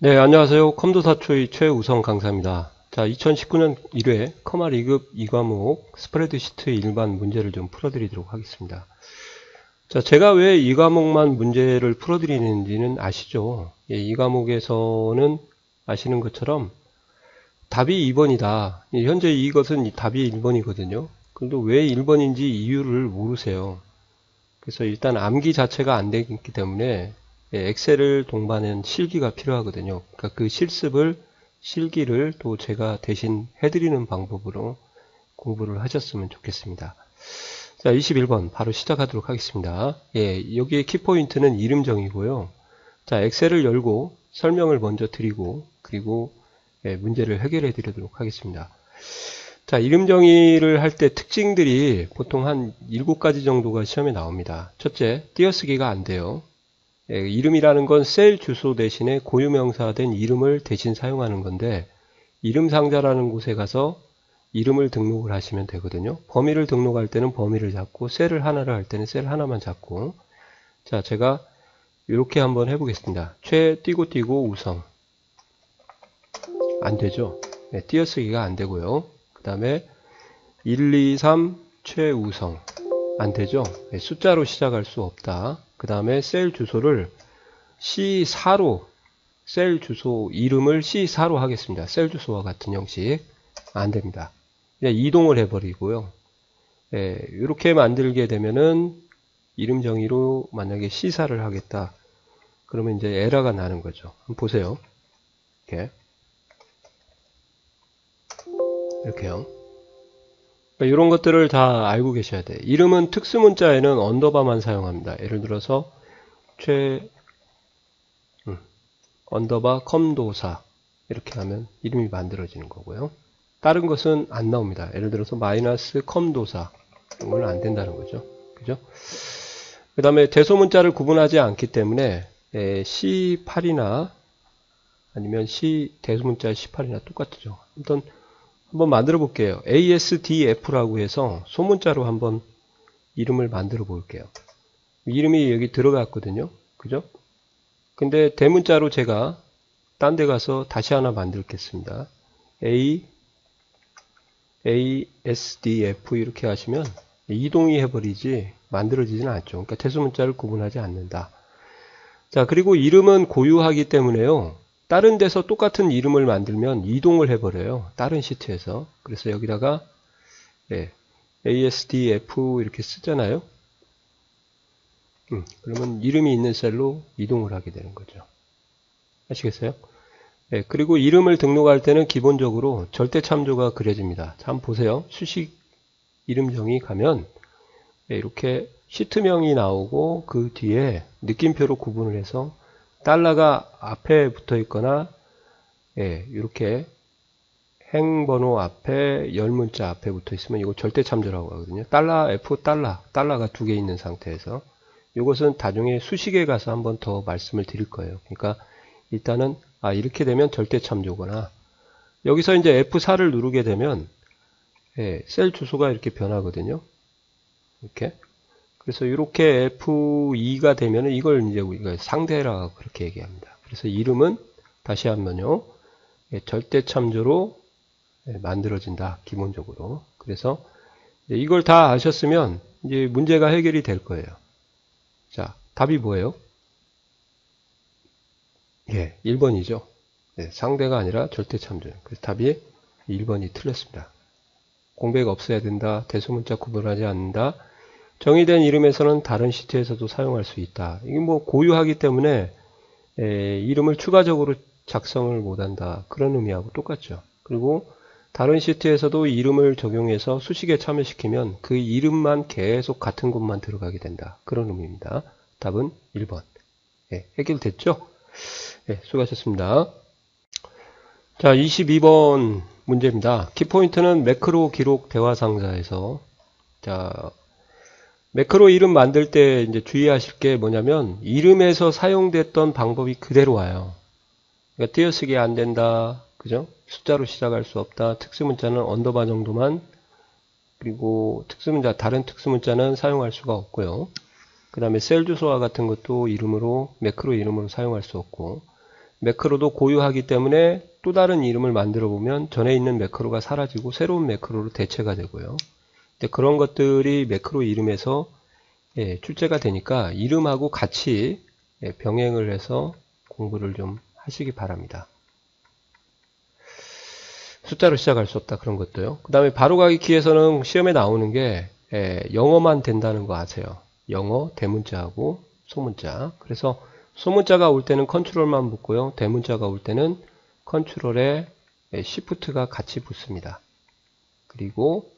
네, 안녕하세요. 컴도사초의 최우성 강사입니다. 자, 2019년 1회 커마 2급 2과목 스프레드시트 일반 문제를 좀 풀어드리도록 하겠습니다. 자, 제가 왜 이 과목만 문제를 풀어드리는지는 아시죠? 예, 이 과목에서는 아시는 것처럼 답이 2번이다. 현재 이것은 답이 1번이거든요. 그런데 왜 1번인지 이유를 모르세요. 그래서 일단 암기 자체가 안 되기 때문에 엑셀을 동반한 실기가 필요하거든요. 그러니까 그 실기를 또 제가 대신 해드리는 방법으로 공부를 하셨으면 좋겠습니다. 자, 21번 바로 시작하도록 하겠습니다. 예, 여기에 키포인트는 이름정이고요. 자, 엑셀을 열고 설명을 먼저 드리고 그리고 문제를 해결해 드리도록 하겠습니다. 자, 이름 정의를 할 때 특징들이 보통 한 7가지 정도가 시험에 나옵니다. 첫째, 띄어쓰기가 안 돼요. 이름이라는 건 셀 주소 대신에 고유명사된 이름을 대신 사용하는 건데, 이름 상자라는 곳에 가서 이름을 등록을 하시면 되거든요. 범위를 등록할 때는 범위를 잡고, 셀을 하나를 할 때는 셀 하나만 잡고. 자, 제가 이렇게 한번 해보겠습니다. 띄고 우성. 안 되죠? 네, 띄어쓰기가 안 되고요. 그 다음에 1, 2, 3 최우성 안 되죠? 네, 숫자로 시작할 수 없다. 그 다음에 셀 주소를 C4로 셀 주소 이름을 C4로 하겠습니다. 셀 주소와 같은 형식 안 됩니다. 그냥 이동을 해버리고요. 네, 이렇게 만들게 되면은 이름 정의로 만약에 C4를 하겠다. 그러면 이제 에러가 나는 거죠. 한번 보세요. 이렇게요. 이런 것들을 다 알고 계셔야 돼요. 이름은 특수문자에는 언더바만 사용합니다. 예를 들어서 언더바 컴도사 이렇게 하면 이름이 만들어지는 거고요. 다른 것은 안 나옵니다. 예를 들어서 마이너스 컴도사 이런 건 안 된다는 거죠. 그죠? 그 다음에 대소문자를 구분하지 않기 때문에 C8이나 아니면 대소문자 C8이나 똑같죠. 한번 만들어 볼게요. ASDF라고 해서 소문자로 한번 이름을 만들어 볼게요. 이름이 여기 들어갔거든요. 그죠? 근데 대문자로 제가 딴 데 가서 다시 하나 만들겠습니다. ASDF 이렇게 하시면 이동이 해버리지 만들어지지는 않죠. 그러니까 대소문자를 구분하지 않는다. 자, 그리고 이름은 고유하기 때문에요. 다른 데서 똑같은 이름을 만들면 이동을 해버려요. 다른 시트에서. 그래서 여기다가 ASDF 이렇게 쓰잖아요. 그러면 이름이 있는 셀로 이동을 하게 되는 거죠. 아시겠어요? 그리고 이름을 등록할 때는 기본적으로 절대 참조가 그려집니다. 자, 한번 보세요. 수식 이름 정의 가면 이렇게 시트명이 나오고 그 뒤에 느낌표로 구분을 해서 달러가 앞에 붙어 있거나 이렇게 행번호 앞에 열문자 앞에 붙어 있으면 이거 절대 참조라고 하거든요. F 달러가 2개 있는 상태에서 이것은 나중에 수식에 가서 한번 더 말씀을 드릴 거예요. 그러니까 일단은 이렇게 되면 절대 참조거나 여기서 이제 F4를 누르게 되면 셀 주소가 이렇게 변하거든요. 이렇게. 그래서 이렇게 F2가 되면 이걸 이제 우리가 상대라고 그렇게 얘기합니다. 그래서 이름은 다시 한번요. 절대 참조로 만들어진다. 기본적으로. 그래서 이걸 다 아셨으면 이제 문제가 해결이 될 거예요. 자, 답이 뭐예요? 1번이죠. 상대가 아니라 절대 참조. 그래서 답이 1번이 틀렸습니다. 공백 없어야 된다. 대소문자 구분하지 않는다. 정의된 이름에서는 다른 시트에서도 사용할 수 있다. 이게 뭐 고유하기 때문에 이름을 추가적으로 작성을 못한다. 그런 의미하고 똑같죠. 그리고 다른 시트에서도 이름을 적용해서 수식에 참여시키면 그 이름만 계속 같은 곳만 들어가게 된다. 그런 의미입니다. 답은 1번. 해결됐죠? 수고하셨습니다. 자, 22번 문제입니다. 키포인트는 매크로 기록 대화 상자에서 자, 매크로 이름 만들 때 이제 주의하실 게 뭐냐면 이름에서 사용됐던 방법이 그대로 와요. 그러니까 띄어쓰기 안 된다. 그죠? 숫자로 시작할 수 없다. 특수문자는 언더바 정도만. 그리고 다른 특수문자는 사용할 수가 없고요. 그 다음에 셀 주소와 같은 것도 매크로 이름으로 사용할 수 없고. 매크로도 고유하기 때문에 또 다른 이름을 만들어 보면 전에 있는 매크로가 사라지고 새로운 매크로로 대체가 되고요. 근데 그런 것들이 매크로 이름에서 출제가 되니까 이름하고 같이 병행을 해서 공부를 좀 하시기 바랍니다. 숫자로 시작할 수 없다 그런 것도요. 그 다음에 바로가기 키에서는 시험에 나오는 게 영어만 된다는 거 아세요? 영어 대문자하고 소문자. 그래서 소문자가 올 때는 컨트롤만 붙고요. 대문자가 올 때는 컨트롤에 시프트가 같이 붙습니다. 그리고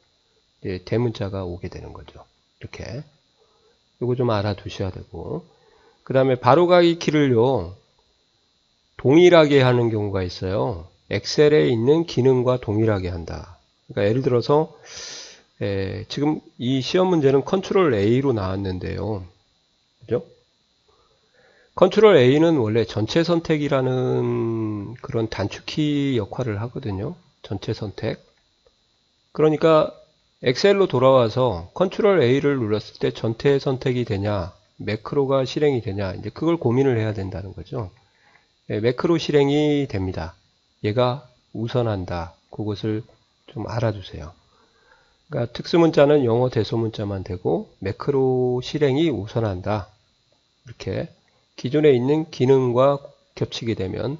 대문자가 오게 되는 거죠. 이렇게. 이거 좀 알아두셔야 되고. 그 다음에 바로가기 키를요. 동일하게 하는 경우가 있어요. 엑셀에 있는 기능과 동일하게 한다. 그러니까 예를 들어서 지금 이 시험 문제는 컨트롤 A로 나왔는데요. 그죠? 컨트롤 A는 원래 전체 선택이라는 그런 단축키 역할을 하거든요. 전체 선택. 그러니까 엑셀로 돌아와서 컨트롤 A를 눌렀을 때 전체 선택이 되냐, 매크로가 실행이 되냐, 이제 그걸 고민을 해야 된다는 거죠. 매크로 실행이 됩니다. 얘가 우선한다. 그것을 좀 알아두세요. 그러니까 특수문자는 영어 대소문자만 되고 매크로 실행이 우선한다. 이렇게 기존에 있는 기능과 겹치게 되면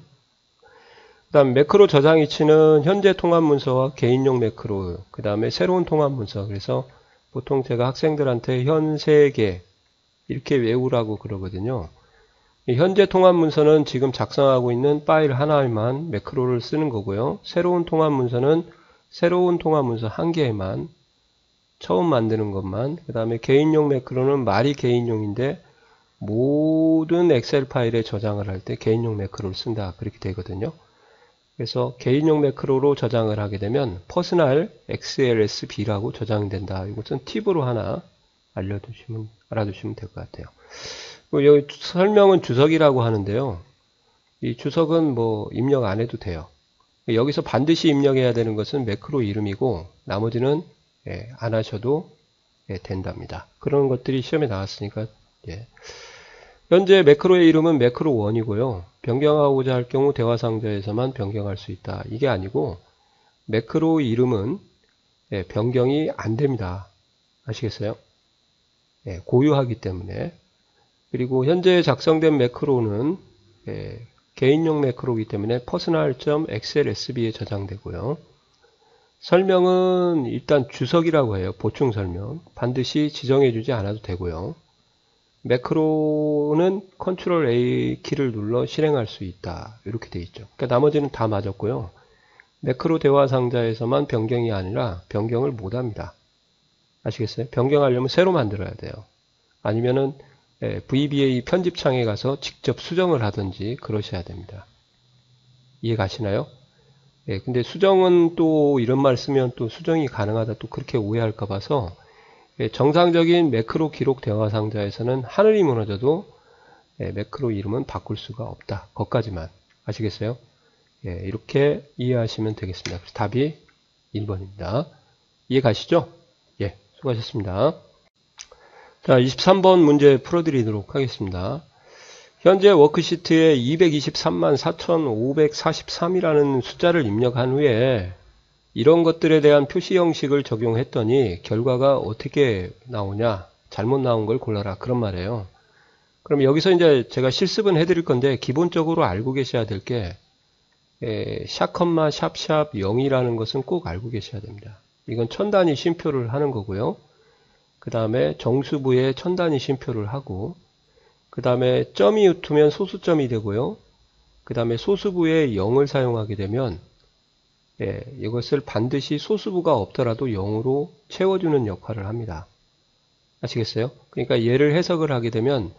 그 다음 매크로 저장 위치는 현재 통합 문서와 개인용 매크로 그 다음에 새로운 통합 문서. 그래서 보통 제가 학생들한테 현세계 이렇게 외우라고 그러거든요. 현재 통합 문서는 지금 작성하고 있는 파일 하나에만 매크로를 쓰는 거고요. 새로운 통합 문서는 새로운 통합 문서 한 개에만 처음 만드는 것만. 그 다음에 개인용 매크로는 말이 개인용인데 모든 엑셀 파일에 저장을 할 때 개인용 매크로를 쓴다. 그렇게 되거든요. 그래서 개인용 매크로로 저장을 하게 되면 퍼스널 XLSB라고 저장된다. 이것은 팁으로 하나 알아두시면 될 것 같아요. 여기 설명은 주석이라고 하는데요. 이 주석은 뭐 입력 안 해도 돼요. 여기서 반드시 입력해야 되는 것은 매크로 이름이고 나머지는 안 하셔도 된답니다. 그런 것들이 시험에 나왔으니까 현재 매크로의 이름은 매크로1이고요. 변경하고자 할 경우 대화상자에서만 변경할 수 있다. 이게 아니고 매크로 이름은 변경이 안 됩니다. 아시겠어요? 고유하기 때문에. 그리고 현재 작성된 매크로는 개인용 매크로이기 때문에 personal.xlsb에 저장되고요. 설명은 일단 주석이라고 해요. 보충 설명. 반드시 지정해주지 않아도 되고요. 매크로는 컨트롤 A 키를 눌러 실행할 수 있다. 이렇게 돼 있죠. 그러니까 나머지는 다 맞았고요. 매크로 대화 상자에서만 변경이 아니라 변경을 못 합니다. 아시겠어요? 변경하려면 새로 만들어야 돼요. 아니면은 VBA 편집창에 가서 직접 수정을 하든지 그러셔야 됩니다. 이해 가시나요? 근데 수정은 또 이런 말 쓰면 또 수정이 가능하다 또 그렇게 오해할까 봐서 정상적인 매크로 기록 대화 상자에서는 하늘이 무너져도 매크로 이름은 바꿀 수가 없다. 거기까지만 아시겠어요? 이렇게 이해하시면 되겠습니다. 그래서 답이 1번입니다. 이해 가시죠? 수고하셨습니다. 자, 23번 문제 풀어드리도록 하겠습니다. 현재 워크시트에 223만 4,543이라는 숫자를 입력한 후에 이런 것들에 대한 표시 형식을 적용했더니 결과가 어떻게 나오냐? 잘못 나온 걸 골라라. 그런 말이에요. 그럼 여기서 이제 제가 실습은 해드릴 건데 기본적으로 알고 계셔야 될 게 샵, 샵샵 0이라는 것은 꼭 알고 계셔야 됩니다. 이건 천단위 쉼표를 하는 거고요. 그 다음에 정수부에 천단위 쉼표를 하고 그 다음에 점이 붙으면 소수점이 되고요. 그 다음에 소수부에 0을 사용하게 되면 이것을 반드시 소수부가 없더라도 0으로 채워주는 역할을 합니다. 아시겠어요? 그러니까 얘를 해석을 하게 되면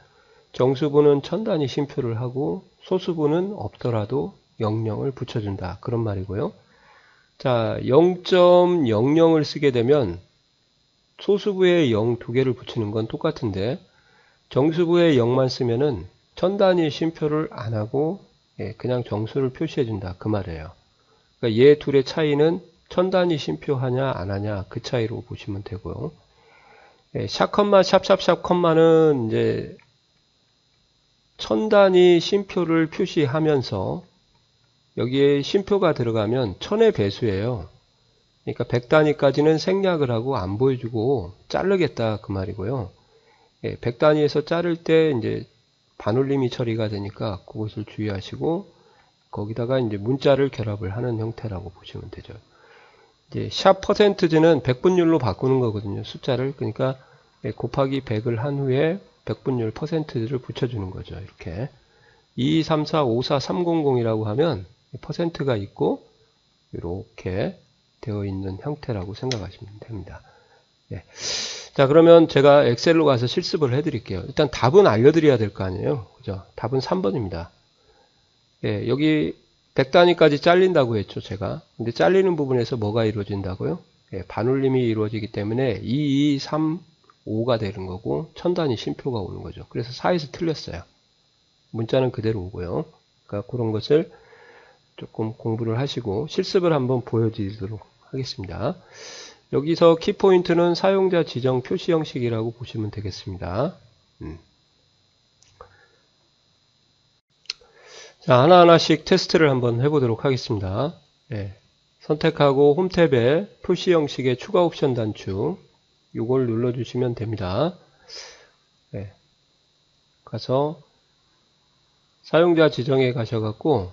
정수부는 천단위 쉼표를 하고 소수부는 없더라도 00을 붙여준다. 그런 말이고요. 자, 0.00을 쓰게 되면 소수부에 0 두 개를 붙이는 건 똑같은데 정수부에 0만 쓰면은 천단위 쉼표를 안 하고 그냥 정수를 표시해 준다. 그 말이에요. 그러니까 얘 둘의 차이는 천단위 쉼표 하냐 안 하냐 그 차이로 보시면 되고요. 샵, 샵샵샵 컴마는 이제 1000단위 쉼표를 표시하면서 여기에 쉼표가 들어가면 1000의 배수예요. 그러니까 100단위까지는 생략을 하고 안 보여주고 자르겠다 그 말이고요. 100단위에서 자를 때 이제 반올림이 처리가 되니까 그것을 주의하시고 거기다가 이제 문자를 결합을 하는 형태라고 보시면 되죠. 이제 샵 %는 백분율로 바꾸는 거거든요. 숫자를. 그러니까 곱하기 100을 한 후에 백분율 %를 붙여주는 거죠. 이렇게 2, 3, 4, 5, 4, 300이라고 하면 %가 있고 이렇게 되어 있는 형태라고 생각하시면 됩니다. 예. 자, 그러면 제가 엑셀로 가서 실습을 해드릴게요. 일단 답은 알려드려야 될 거 아니에요. 그죠? 답은 3번입니다. 예, 여기 100단위까지 잘린다고 했죠, 제가. 근데 잘리는 부분에서 뭐가 이루어진다고요? 예, 반올림이 이루어지기 때문에 2, 2, 3, 5가 되는 거고 1000단위 쉼표가 오는 거죠. 그래서 4에서 틀렸어요. 문자는 그대로 오고요. 그러니까 그런 것을 조금 공부를 하시고 실습을 한번 보여드리도록 하겠습니다. 여기서 키포인트는 사용자 지정 표시 형식이라고 보시면 되겠습니다. 자, 하나하나씩 테스트를 한번 해보도록 하겠습니다. 예, 선택하고 홈 탭에 표시 형식의 추가 옵션 단축 이걸 눌러주시면 됩니다. 예, 가서 사용자 지정에 가셔갖고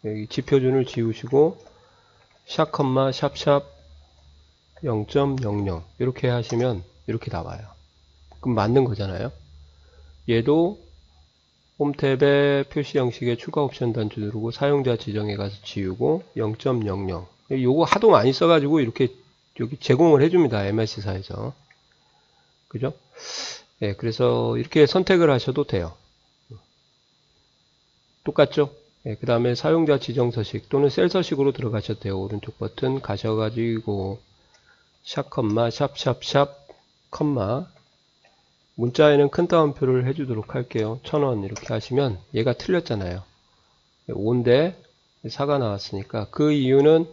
여기 지표준을 지우시고 샵, 샵샵 0.00 이렇게 하시면 이렇게 나와요. 그럼 맞는 거잖아요. 얘도 홈 탭에 표시 형식의 추가 옵션 단추 누르고 사용자 지정에 가서 지우고 0.00 요거 하도 많이 써가지고 이렇게 여기 제공을 해줍니다. MS사에서. 그죠? 예, 그래서 이렇게 선택을 하셔도 돼요. 똑같죠? 예, 그 다음에 사용자 지정 서식 또는 셀 서식으로 들어가셔도 돼요. 오른쪽 버튼 가셔가지고 샵, 샵샵샵, 문자에는 큰 따옴표를 해주도록 할게요. 1000원 이렇게 하시면 얘가 틀렸잖아요. 5인데 4가 나왔으니까 그 이유는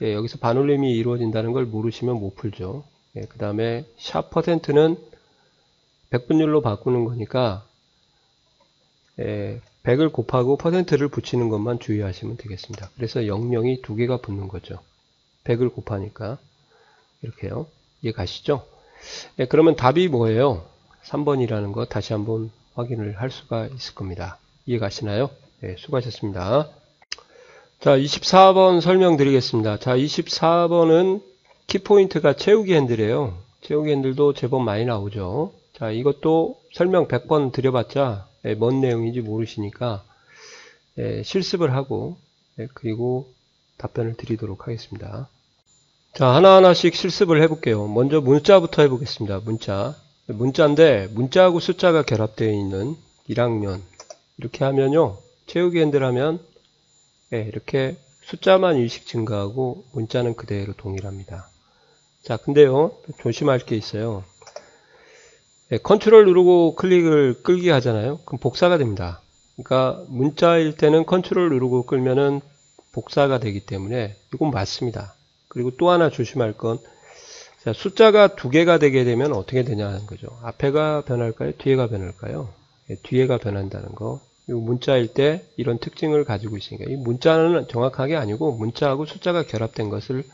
예, 여기서 반올림이 이루어진다는 걸 모르시면 못 풀죠. 예, 그 다음에 샵 %는 백분율로 바꾸는 거니까 예, 100을 곱하고 %를 붙이는 것만 주의하시면 되겠습니다. 그래서 00이 두 개가 붙는 거죠. 100을 곱하니까 이렇게요. 이해 가시죠? 예, 그러면 답이 뭐예요? 3번이라는 거 다시 한번 확인을 할 수가 있을 겁니다. 이해 가시나요? 네, 수고하셨습니다. 자, 24번 설명드리겠습니다. 자, 24번은 키포인트가 채우기 핸들이에요. 채우기 핸들도 제법 많이 나오죠. 자, 이것도 설명 100번 드려봤자 뭔 내용인지 모르시니까 실습을 하고 그리고 답변을 드리도록 하겠습니다. 자, 하나하나씩 실습을 해볼게요. 먼저 문자부터 해보겠습니다. 문자인데 문자하고 숫자가 결합되어 있는 1학년 이렇게 하면요. 채우기 핸들 하면 이렇게 숫자만 일씩 증가하고 문자는 그대로 동일합니다. 자, 근데요. 조심할 게 있어요. 컨트롤 누르고 클릭을 끌기 하잖아요. 그럼 복사가 됩니다. 그러니까 문자일 때는 컨트롤 누르고 끌면은 복사가 되기 때문에 이건 맞습니다. 그리고 또 하나 조심할 건 자, 숫자가 두 개가 되게 되면 어떻게 되냐는 거죠. 앞에가 변할까요? 뒤에가 변할까요? 뒤에가 변한다는 거. 이 문자일 때 이런 특징을 가지고 있으니까 이 문자는 정확하게 아니고 문자하고 숫자가 결합된 것을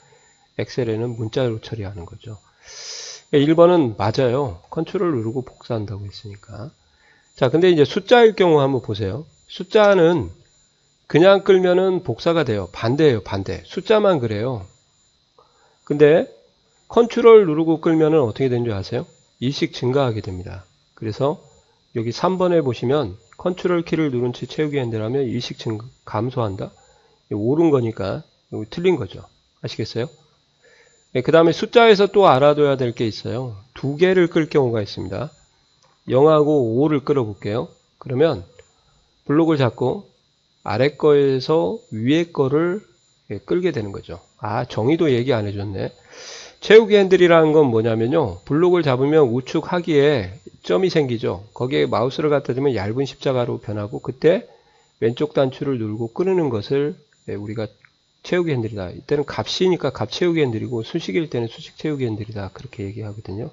엑셀에는 문자로 처리하는 거죠. 1번은 맞아요. 컨트롤 누르고 복사한다고 했으니까. 자, 근데 이제 숫자일 경우 한번 보세요. 숫자는 그냥 끌면은 복사가 돼요. 반대예요, 반대. 숫자만 그래요. 근데 컨트롤 누르고 끌면은 어떻게 되는 줄 아세요? 일씩 증가하게 됩니다. 그래서 여기 3번에 보시면 컨트롤 키를 누른 채 채우기 핸들하면 일씩 감소한다. 옳은 거니까 여기 틀린 거죠. 아시겠어요? 네, 그 다음에 숫자에서 또 알아둬야 될 게 있어요. 두 개를 끌 경우가 있습니다. 0하고 5를 끌어볼게요. 그러면 블록을 잡고 아래 거에서 위에 거를 끌게 되는 거죠. 아, 정의도 얘기 안 해줬네. 채우기 핸들이라는 건 뭐냐면요. 블록을 잡으면 우측 하기에 점이 생기죠. 거기에 마우스를 갖다 대면 얇은 십자가로 변하고 그때 왼쪽 단추를 누르고 끄는 것을 우리가 채우기 핸들이다. 이때는 값이니까 값 채우기 핸들이고 수식일 때는 수식 채우기 핸들이다. 그렇게 얘기하거든요.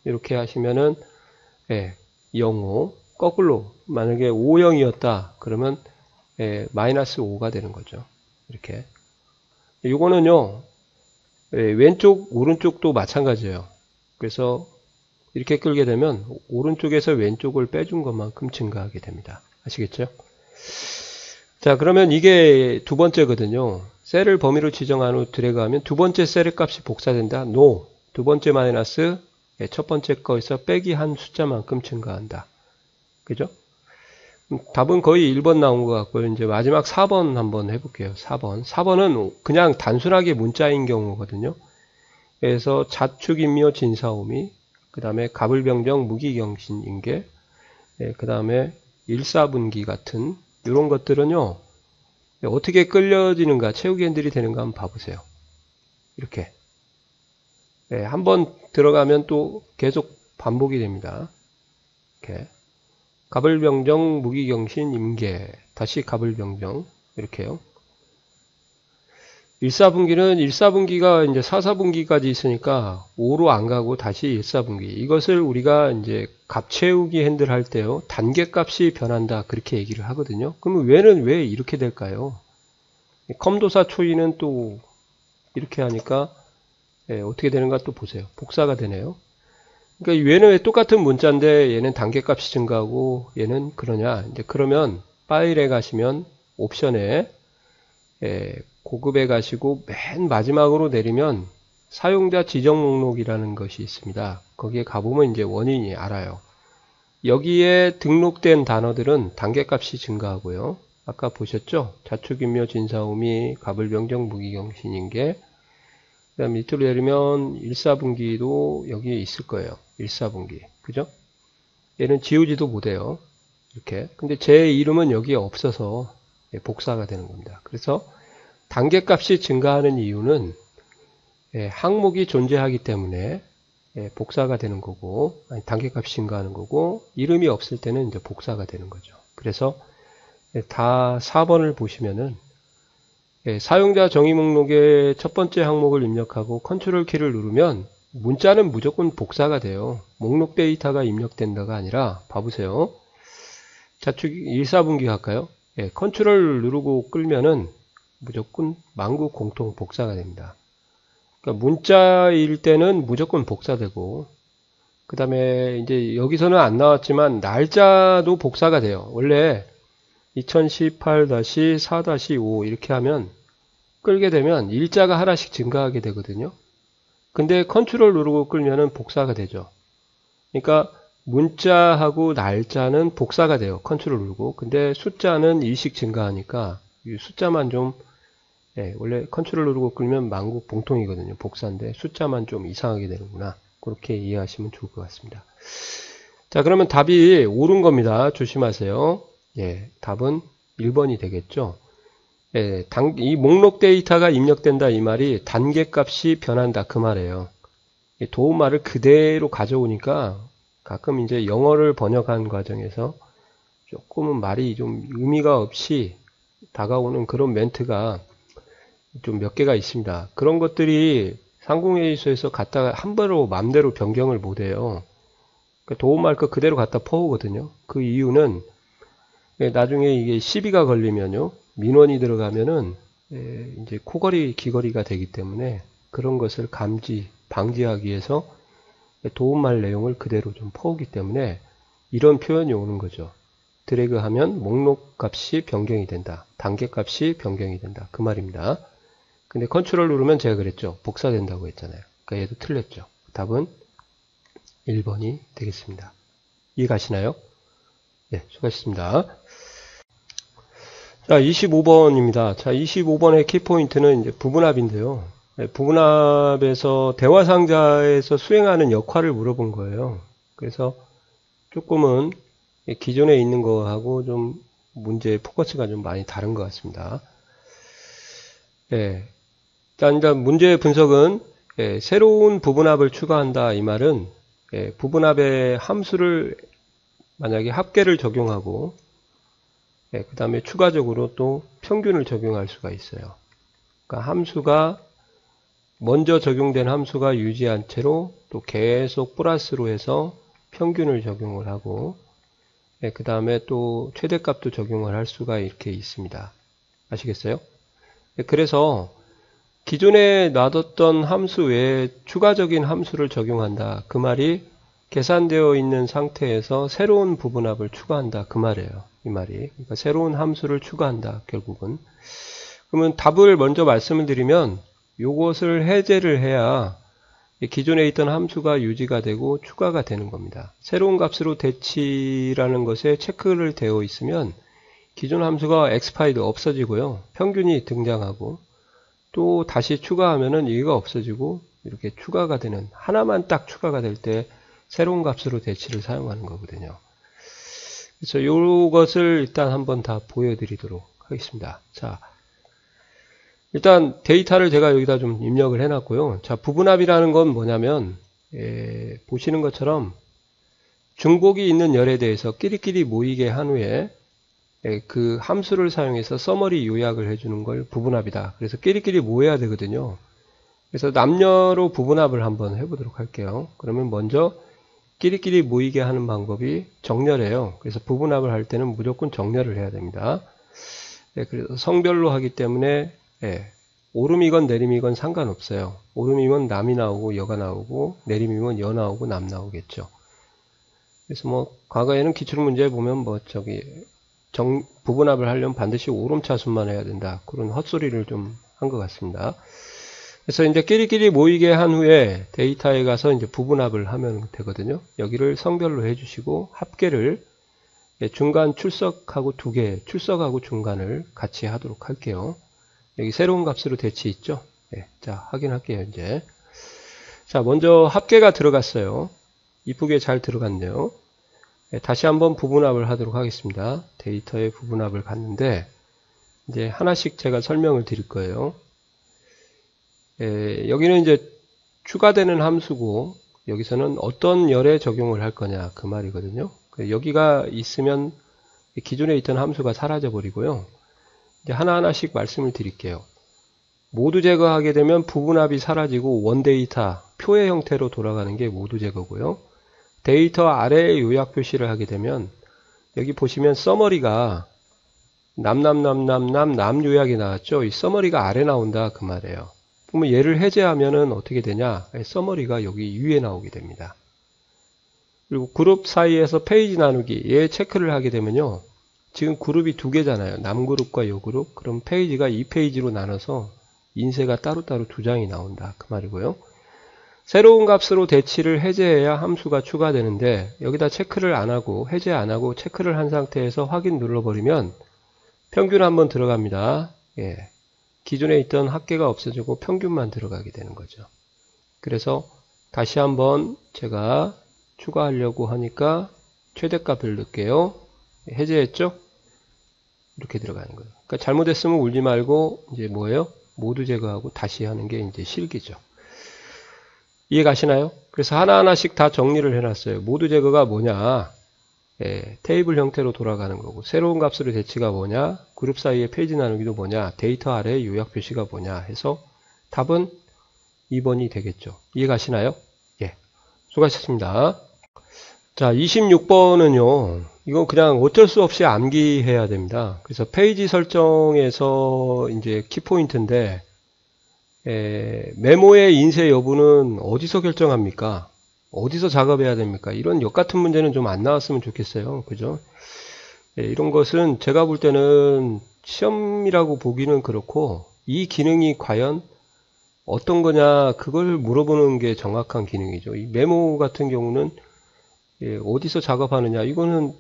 이렇게 하시면은 0, 5 거꾸로 만약에 5,0이었다 그러면 마이너스 5가 되는 거죠. 이렇게. 요거는요, 왼쪽 오른쪽도 마찬가지예요. 그래서 이렇게 끌게 되면 오른쪽에서 왼쪽을 빼준 것만큼 증가하게 됩니다. 아시겠죠? 자, 그러면 이게 두 번째거든요. 셀을 범위로 지정한 후 드래그하면 두 번째 셀의 값이 복사된다. No. 두 번째 마이너스 첫 번째 거에서 빼기 한 숫자만큼 증가한다. 그죠? 답은 거의 1번 나온 것 같고요. 이제 마지막 4번 한번 해볼게요. 4번. 4번은 그냥 단순하게 문자인 경우거든요. 그래서 자축인묘 진사오미, 그 다음에 갑을병정 무기경신인계, 그 다음에 일사분기 같은 이런 것들은요. 어떻게 끌려지는가, 채우기 핸들이 되는가 한번 봐보세요. 이렇게. 한번 들어가면 또 계속 반복이 됩니다. 이렇게. 갑을병정 무기경신 임계, 다시 갑을병정, 이렇게요. 일사분기는 일사분기가 이제 사사분기까지 있으니까 5로 안 가고 다시 일사분기. 이것을 우리가 이제 값 채우기 핸들 할 때요. 단계값이 변한다. 그렇게 얘기를 하거든요. 그러면 왜는 왜 이렇게 될까요? 컴도사 초이는 또 이렇게 하니까 어떻게 되는가 또 보세요. 복사가 되네요. 그러니까 얘는 왜 똑같은 문자인데 얘는 단계값이 증가하고 얘는 그러냐. 이제 그러면 파일에 가시면 옵션에 고급에 가시고 맨 마지막으로 내리면 사용자 지정 목록이라는 것이 있습니다. 거기에 가보면 이제 원인이 알아요. 여기에 등록된 단어들은 단계값이 증가하고요. 아까 보셨죠? 자축인묘 진사오미 갑을병정 무기경신인계. 그 다음 밑으로 내리면 일사분기도 여기에 있을 거예요. 일사분기. 그죠? 얘는 지우지도 못해요. 이렇게. 근데 제 이름은 여기에 없어서 복사가 되는 겁니다. 그래서 단계값이 증가하는 이유는 항목이 존재하기 때문에 복사가 되는 거고, 아니, 단계값이 증가하는 거고, 이름이 없을 때는 이제 복사가 되는 거죠. 그래서 다 4번을 보시면은 사용자 정의 목록에 첫 번째 항목을 입력하고 컨트롤 키를 누르면 문자는 무조건 복사가 돼요. 목록 데이터가 입력된다가 아니라 봐보세요. 자축 1사분기 할까요? 컨트롤 누르고 끌면은 무조건 만국 공통 복사가 됩니다. 그러니까 문자일 때는 무조건 복사되고, 그 다음에 이제 여기서는 안 나왔지만 날짜도 복사가 돼요. 원래 2018-4-5 이렇게 하면 끌게 되면 일자가 하나씩 증가하게 되거든요. 근데 컨트롤 누르고 끌면은 복사가 되죠. 그러니까 문자하고 날짜는 복사가 돼요. 컨트롤 누르고. 근데 숫자는 일씩 증가하니까 이 숫자만 좀 원래 컨트롤 누르고 끌면 만국 봉통이거든요. 복사인데 숫자만 좀 이상하게 되는구나. 그렇게 이해하시면 좋을 것 같습니다. 자, 그러면 답이 옳은 겁니다. 조심하세요. 답은 1번이 되겠죠. 이 목록 데이터가 입력된다 이 말이 단계값이 변한다 그 말이에요. 도움말을 그대로 가져오니까 가끔 이제 영어를 번역한 과정에서 조금은 말이 좀 의미가 없이 다가오는 그런 멘트가 좀 몇 개가 있습니다. 그런 것들이 상공회의소에서 갖다가 함부로 맘대로 변경을 못해요. 도움말 거 그대로 갖다 퍼오거든요. 그 이유는 나중에 이게 시비가 걸리면요. 민원이 들어가면은 이제 코걸이 귀걸이가 되기 때문에 그런 것을 방지하기 위해서 도움말 내용을 그대로 좀 퍼오기 때문에 이런 표현이 오는 거죠. 드래그하면 목록 값이 변경이 된다. 단계 값이 변경이 된다. 그 말입니다. 근데 컨트롤 누르면 제가 그랬죠. 복사된다고 했잖아요. 그러니까 얘도 틀렸죠. 답은 1번이 되겠습니다. 이해가시나요? 네, 수고하셨습니다. 자, 25번입니다. 자, 25번의 키포인트는 이제 부분합인데요. 부분합에서 대화상자에서 수행하는 역할을 물어본 거예요. 그래서 조금은 기존에 있는 거하고 좀 문제의 포커스가 좀 많이 다른 것 같습니다. 자, 이제 문제의 분석은 새로운 부분합을 추가한다 이 말은 부분합의 함수를 만약에 합계를 적용하고 그 다음에 추가적으로 또 평균을 적용할 수가 있어요. 그러니까 함수가 먼저 적용된 함수가 유지한 채로 또 계속 플러스로 해서 평균을 적용을 하고 그 다음에 또 최대값도 적용을 할 수가 이렇게 있습니다. 아시겠어요? 그래서 기존에 놔뒀던 함수 외에 추가적인 함수를 적용한다. 그 말이 계산되어 있는 상태에서 새로운 부분합을 추가한다. 그 말이에요. 이 말이. 그러니까 새로운 함수를 추가한다. 결국은. 그러면 답을 먼저 말씀을 드리면 요것을 해제를 해야 기존에 있던 함수가 유지가 되고 추가가 되는 겁니다. 새로운 값으로 대치라는 것에 체크를 되어 있으면 기존 함수가 expired 없어지고요. 평균이 등장하고 또 다시 추가하면은 이가 없어지고 이렇게 추가가 되는 하나만 딱 추가가 될 때 새로운 값으로 대치를 사용하는 거거든요. 그래서 요것을 일단 한번 다 보여드리도록 하겠습니다. 자, 일단 데이터를 제가 여기다 좀 입력을 해놨고요. 자, 부분합이라는 건 뭐냐면 보시는 것처럼 중복이 있는 열에 대해서 끼리끼리 모이게 한 후에 그 함수를 사용해서 서머리 요약을 해주는 걸 부분합이다. 그래서 끼리끼리 모여야 되거든요. 그래서 남녀로 부분합을 한번 해보도록 할게요. 그러면 먼저 끼리끼리 모이게 하는 방법이 정렬이에요. 그래서 부분합을 할 때는 무조건 정렬을 해야 됩니다. 그래서 성별로 하기 때문에 오름이건 내림이건 상관없어요. 오름이면 남이 나오고 여가 나오고 내림이면 여 나오고 남 나오겠죠. 그래서 뭐 과거에는 기출문제에 보면 뭐 저기 부분합을 하려면 반드시 오름차순만 해야 된다. 그런 헛소리를 좀 한 것 같습니다. 그래서 이제 끼리끼리 모이게 한 후에 데이터에 가서 이제 부분합을 하면 되거든요. 여기를 성별로 해주시고 합계를 중간 출석하고 두 개, 출석하고 중간을 같이 하도록 할게요. 여기 새로운 값으로 대치 있죠? 자, 확인할게요, 이제. 자, 먼저 합계가 들어갔어요. 이쁘게 잘 들어갔네요. 다시 한번 부분합을 하도록 하겠습니다. 데이터에 부분합을 갔는데, 이제 하나씩 제가 설명을 드릴 거예요. 여기는 이제 추가되는 함수고, 여기서는 어떤 열에 적용을 할 거냐, 그 말이거든요. 여기가 있으면 기존에 있던 함수가 사라져 버리고요. 이제 하나하나씩 말씀을 드릴게요. 모두 제거하게 되면 부분합이 사라지고 원데이터, 표의 형태로 돌아가는 게 모두 제거고요. 데이터 아래에 요약 표시를 하게 되면 여기 보시면 서머리가 남 요약이 나왔죠. 이 서머리가 아래 나온다 그 말이에요. 그러면 얘를 해제하면은 어떻게 되냐? 서머리가 여기 위에 나오게 됩니다. 그리고 그룹 사이에서 페이지 나누기 얘 체크를 하게 되면요. 지금 그룹이 두 개잖아요. 남그룹과 여그룹. 그럼 페이지가 2페이지로 나눠서 인쇄가 따로따로 두 장이 나온다. 그 말이고요. 새로운 값으로 대치를 해제해야 함수가 추가되는데 여기다 체크를 안 하고 해제 안 하고 체크를 한 상태에서 확인 눌러버리면 평균 한번 들어갑니다. 기존에 있던 합계가 없어지고 평균만 들어가게 되는 거죠. 그래서 다시 한번 제가 추가하려고 하니까 최대값을 넣을게요. 해제했죠? 이렇게 들어가는 거예요. 그러니까 잘못했으면 울지 말고 이제 뭐예요? 모두 제거하고 다시 하는 게 이제 실기죠. 이해 가시나요? 그래서 하나하나씩 다 정리를 해놨어요. 모두 제거가 뭐냐? 테이블 형태로 돌아가는 거고 새로운 값으로 대치가 뭐냐? 그룹 사이의 페이지 나누기도 뭐냐? 데이터 아래의 요약 표시가 뭐냐? 해서 답은 2번이 되겠죠. 이해 가시나요? 예. 수고하셨습니다. 자, 26번은요. 이거 그냥 어쩔 수 없이 암기해야 됩니다. 그래서 페이지 설정에서 이제 키포인트인데 메모의 인쇄 여부는 어디서 결정합니까? 어디서 작업해야 됩니까? 이런 역 같은 문제는 좀 안 나왔으면 좋겠어요. 그죠? 이런 것은 제가 볼 때는 시험이라고 보기는 그렇고 이 기능이 과연 어떤 거냐 그걸 물어보는 게 정확한 기능이죠. 이 메모 같은 경우는 어디서 작업하느냐 이거는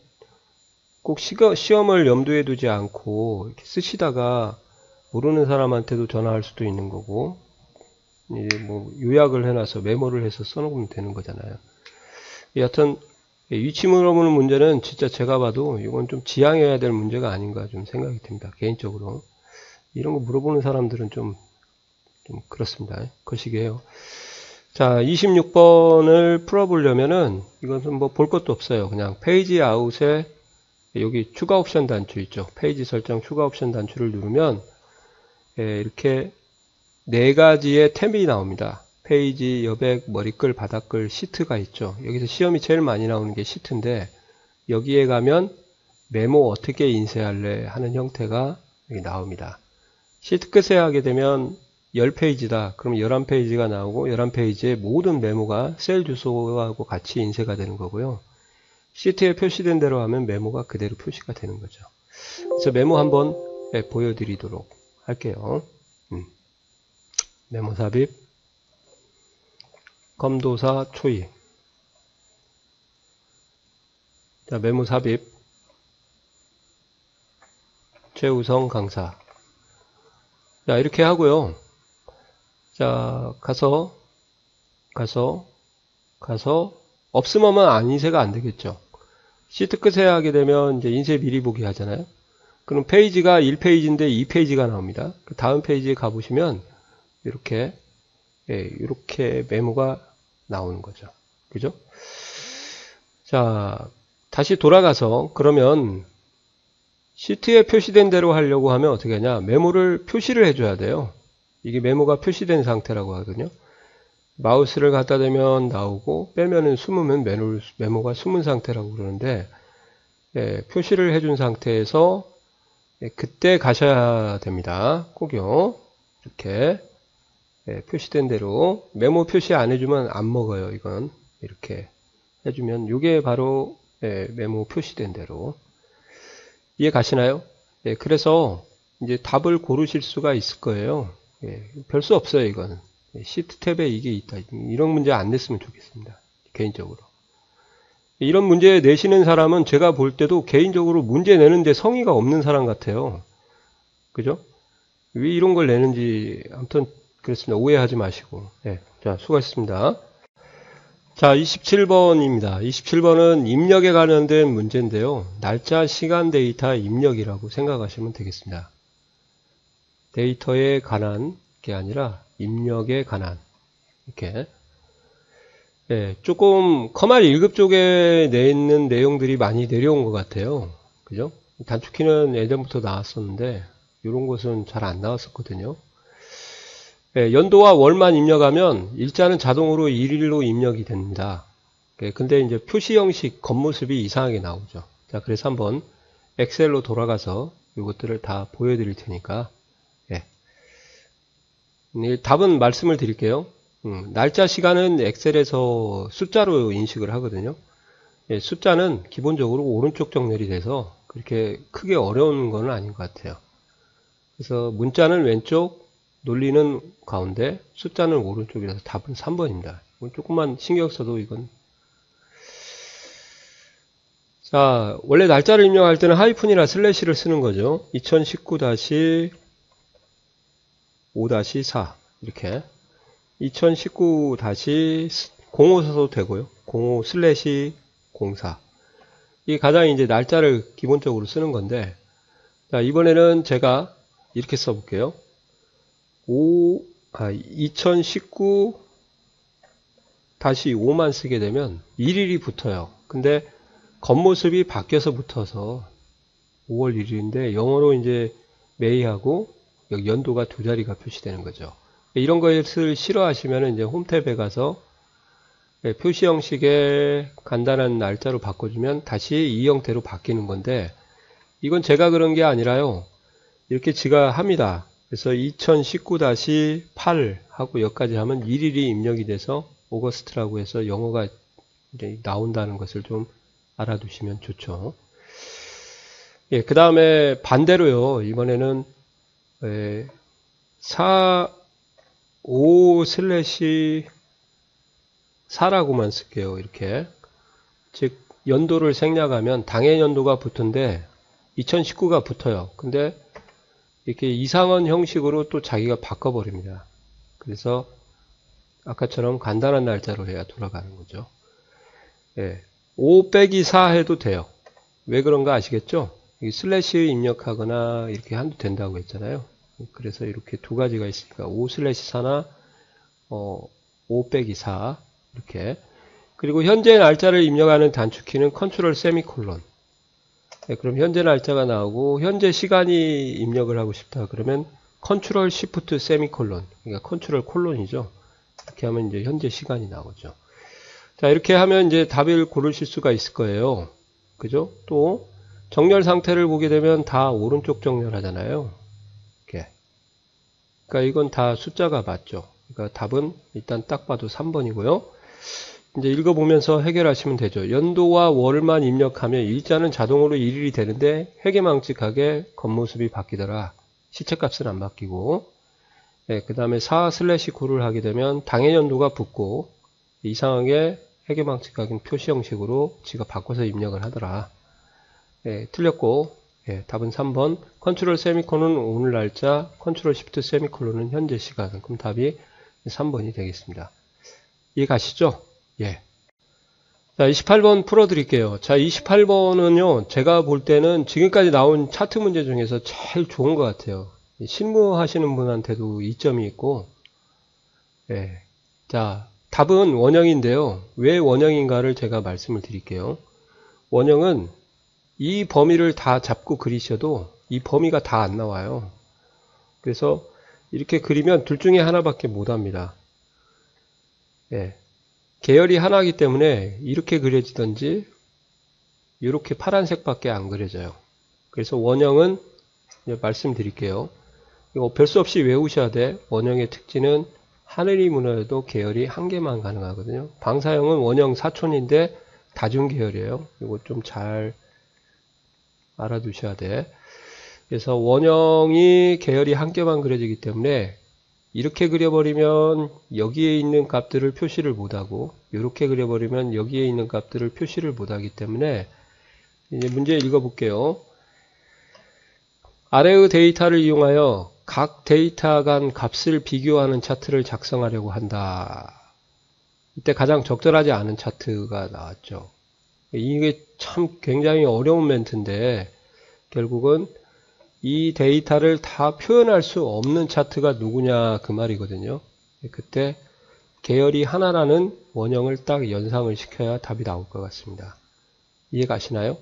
꼭 시험을 염두에 두지 않고 이렇게 쓰시다가 모르는 사람한테도 전화할 수도 있는 거고 뭐 요약을 해놔서 메모를 해서 써놓으면 되는 거잖아요. 여하튼 위치 물어보는 문제는 진짜 제가 봐도 이건 좀 지양해야 될 문제가 아닌가 좀 생각이 듭니다. 개인적으로 이런 거 물어보는 사람들은 좀 그렇습니다. 거시기해요. 자, 26번을 풀어보려면은 이것은 뭐 볼 것도 없어요. 그냥 페이지 아웃에 여기 추가 옵션 단추 있죠. 페이지 설정 추가 옵션 단추를 누르면 이렇게 네 가지의 탭이 나옵니다. 페이지, 여백, 머리글, 바닥글, 시트가 있죠. 여기서 시험이 제일 많이 나오는 게 시트인데 여기에 가면 메모 어떻게 인쇄할래 하는 형태가 여기 나옵니다. 시트 끝에 하게 되면 10페이지다. 그럼 11페이지가 나오고 11페이지에 모든 메모가 셀 주소하고 같이 인쇄가 되는 거고요. 시트에 표시된 대로 하면 메모가 그대로 표시가 되는 거죠. 그래서 메모 한번 보여드리도록 할게요. 메모 삽입, 검도사 초이. 자, 메모 삽입, 최우성 강사. 자, 이렇게 하고요. 자, 가서 없으면 인쇄가 안 되겠죠. 시트 끝에 하게 되면 이제 인쇄 미리 보기 하잖아요. 그럼 페이지가 1페이지인데 2페이지가 나옵니다. 그 다음 페이지에 가보시면 이렇게 메모가 나오는 거죠. 그죠? 자, 다시 돌아가서 그러면 시트에 표시된 대로 하려고 하면 어떻게 하냐? 메모를 표시를 해줘야 돼요. 이게 메모가 표시된 상태라고 하거든요. 마우스를 갖다 대면 나오고 빼면은 숨으면 메모가 숨은 상태라고 그러는데 표시를 해준 상태에서 그때 가셔야 됩니다. 꼭요. 이렇게 표시된 대로 메모 표시 안 해주면 안 먹어요. 이건 이렇게 해주면 이게 바로 메모 표시된 대로 이해 가시나요? 그래서 이제 답을 고르실 수가 있을 거예요. 별 수 없어요. 이거는 시트 탭에 이게 있다. 이런 문제 안 냈으면 좋겠습니다. 개인적으로 이런 문제 내시는 사람은 제가 볼 때도 개인적으로 문제 내는데 성의가 없는 사람 같아요. 그죠? 왜 이런 걸 내는지 아무튼 그렇습니다. 오해하지 마시고. 자, 수고하셨습니다. 자, 27번입니다. 27번은 입력에 관련된 문제인데요. 날짜, 시간, 데이터 입력이라고 생각하시면 되겠습니다. 데이터에 관한 게 아니라 입력에 관한 이렇게 조금 커말 1급 쪽에 내있는 내용들이 많이 내려온 것 같아요. 그죠? 단축키는 예전부터 나왔었는데 이런 것은 잘 안 나왔었거든요. 연도와 월만 입력하면 일자는 자동으로 일일로 입력이 됩니다. 근데 이제 표시 형식 겉모습이 이상하게 나오죠. 자, 그래서 한번 엑셀로 돌아가서 이것들을 다 보여드릴 테니까 답은 말씀을 드릴게요. 날짜 시간은 엑셀에서 숫자로 인식을 하거든요. 숫자는 기본적으로 오른쪽 정렬이 돼서 그렇게 크게 어려운 건 아닌 것 같아요. 그래서 문자는 왼쪽, 논리는 가운데, 숫자는 오른쪽이라서 답은 3번입니다. 조금만 신경 써도 이건. 자, 원래 날짜를 입력할 때는 하이픈이나 슬래시를 쓰는 거죠. 2019-5-4 이렇게 2019-05 써도 되고요. 05/04 이게 가장 이제 날짜를 기본적으로 쓰는 건데, 자, 이번에는 제가 이렇게 써볼게요. 2019-5만 쓰게 되면 일일이 붙어요. 근데 겉모습이 바뀌어서 붙어서 5월 1일인데 영어로 이제 메이하고 여기 연도가 두 자리가 표시되는 거죠. 이런 것을 싫어하시면 이제 홈 탭에 가서 표시 형식의 간단한 날짜로 바꿔주면 다시 이 형태로 바뀌는 건데, 이건 제가 그런 게 아니라요. 이렇게 지가 합니다. 그래서 2019-8 하고 여기까지 하면 1일이 입력이 돼서 오거스트라고 해서 영어가 이제 나온다는 것을 좀 알아두시면 좋죠. 그 다음에 반대로요. 이번에는 5/4라고만 쓸게요. 이렇게. 즉 연도를 생략하면 당해 연도가 붙은데 2019가 붙어요. 근데 이렇게 이상한 형식으로 또 자기가 바꿔버립니다. 그래서 아까처럼 간단한 날짜로 해야 돌아가는 거죠. 5-4 해도 돼요. 왜 그런가 아시겠죠? 슬래시 입력하거나 이렇게 해도 된다고 했잖아요. 그래서 이렇게 두 가지가 있으니까 5/4나 5-4 이렇게. 그리고 현재 날짜를 입력하는 단축키는 컨트롤 세미콜론. 그럼 현재 날짜가 나오고 현재 시간이 입력을 하고 싶다 그러면 컨트롤 시프트 세미콜론, 그러니까 컨트롤 콜론이죠. 이렇게 하면 이제 현재 시간이 나오죠. 자, 이렇게 하면 이제 답을 고르실 수가 있을 거예요. 그죠? 또 정렬 상태를 보게 되면 다 오른쪽 정렬하잖아요. 이렇게. 그러니까 이건 다 숫자가 맞죠. 그러니까 답은 일단 딱 봐도 3번이고요. 이제 읽어보면서 해결하시면 되죠. 연도와 월만 입력하면 일자는 자동으로 일일이 되는데 회계망측하게 겉모습이 바뀌더라. 시체값은 안 바뀌고. 네, 그 다음에 4/9를 하게 되면 당해 연도가 붙고 이상하게 회계망측하게 표시 형식으로 지가 바꿔서 입력을 하더라. 네, 틀렸고 답은 3번. 컨트롤 세미콜론 오늘 날짜, 컨트롤 시프트 세미콜론은 현재 시간. 그럼 답이 3번이 되겠습니다. 이해 가시죠? 예. 자, 28번 풀어드릴게요. 자, 28번은요, 제가 볼 때는 지금까지 나온 차트 문제 중에서 제일 좋은 것 같아요. 실무하시는 분한테도 이점이 있고, 예. 자, 답은 원형인데요. 왜 원형인가를 제가 말씀을 드릴게요. 원형은 이 범위를 다 잡고 그리셔도 이 범위가 다 안 나와요. 그래서 이렇게 그리면 둘 중에 하나밖에 못 합니다. 예. 계열이 하나이기 때문에 이렇게 그려지든지 이렇게 파란색밖에 안 그려져요. 그래서 원형은 말씀드릴게요. 이거 별 수 없이 외우셔야 돼. 원형의 특징은 하늘이 무너져도 계열이 한 개만 가능하거든요. 방사형은 원형 사촌인데 다중계열이에요. 이거 좀 잘 알아두셔야 돼. 그래서 원형이 계열이 한 개만 그려지기 때문에 이렇게 그려버리면 여기에 있는 값들을 표시를 못하고 이렇게 그려버리면 여기에 있는 값들을 표시를 못하기 때문에 이제 문제 읽어볼게요. 아래의 데이터를 이용하여 각 데이터 간 값을 비교하는 차트를 작성하려고 한다. 이때 가장 적절하지 않은 차트가 나왔죠. 이게 참 굉장히 어려운 멘트인데 결국은 이 데이터를 다 표현할 수 없는 차트가 누구냐 그 말이거든요. 그때 계열이 하나라는 원형을 딱 연상을 시켜야 답이 나올 것 같습니다. 이해 가시나요?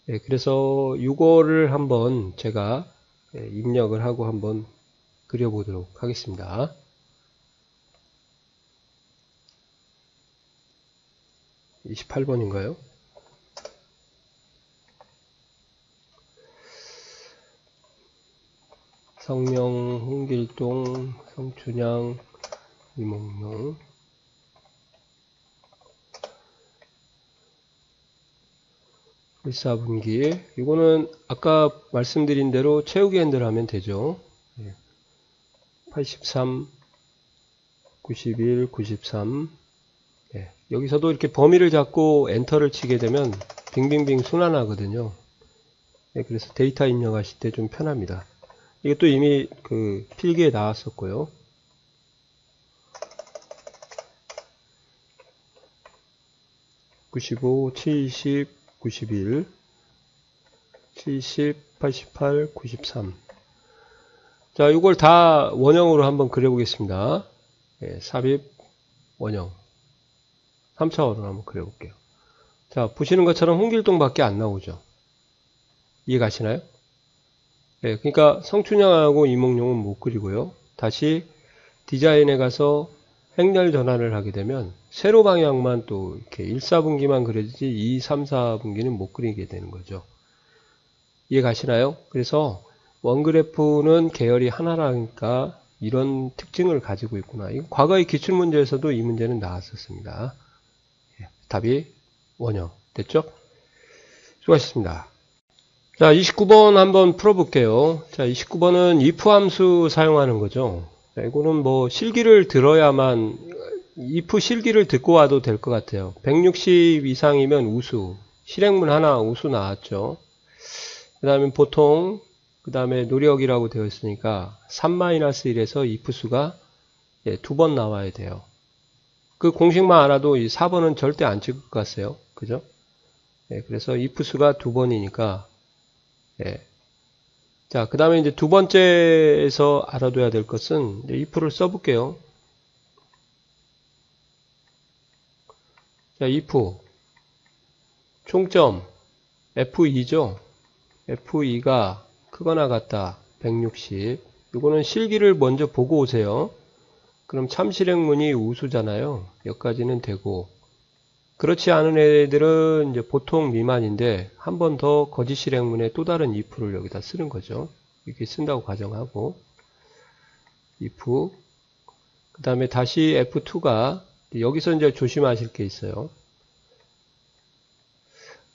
네, 그래서 이거를 한번 제가 입력을 하고 한번 그려보도록 하겠습니다. (28번인가요) 성명, 홍길동, 성춘향, 이몽룡. 일사분기. 이거는 아까 말씀드린 대로 채우기 핸들 하면 되죠. 83, 91, 93. 여기서도 이렇게 범위를 잡고 엔터를 치게 되면 빙빙빙 순환하거든요. 그래서 데이터 입력하실 때 좀 편합니다. 이것도 이미 그 필기에 나왔었고요. (95) 70 (91) 70 (88) 93. 자, 이걸 다 원형으로 한번 그려보겠습니다. 삽입 원형 3차원으로 한번 그려볼게요. 자, 보시는 것처럼 홍길동 밖에 안 나오죠. 이해 가시나요? 그러니까 성춘향하고 이몽룡은 못 그리고요. 다시 디자인에 가서 행렬 전환을 하게 되면 세로 방향만 또 이렇게 1, 4분기만 그려지지 2, 3, 4분기는 못 그리게 되는 거죠. 이해 가시나요? 그래서 원그래프는 계열이 하나라니까 이런 특징을 가지고 있구나. 과거의 기출문제에서도 이 문제는 나왔었습니다. 답이 원형. 됐죠? 수고하셨습니다. 자, 29번 한번 풀어볼게요. 자, 29번은 if 함수 사용하는 거죠. 자, 이거는 뭐 실기를 들어야만, if 실기를 듣고 와도 될 것 같아요. 160 이상이면 우수. 실행문 하나 우수 나왔죠. 그 다음에 보통, 그 다음에 노력이라고 되어 있으니까 3-1에서 if 수가 2번 나와야 돼요. 그 공식만 알아도 이 4번은 절대 안 찍을 것 같아요. 그죠? 그래서 if 수가 2번이니까 자, 그 다음에 이제 두 번째에서 알아둬야 될 것은 이제 if를 써볼게요. 자, if 총점 F2죠. F2가 크거나 같다. 160. 이거는 실기를 먼저 보고 오세요. 그럼 참실행문이 우수잖아요. 여기까지는 되고 그렇지 않은 애들은 이제 보통 미만인데 한 번 더 거짓 실행문에 또 다른 if를 여기다 쓰는 거죠. 이렇게 쓴다고 가정하고 if 그 다음에 다시 f2가 여기서 이제 조심하실 게 있어요.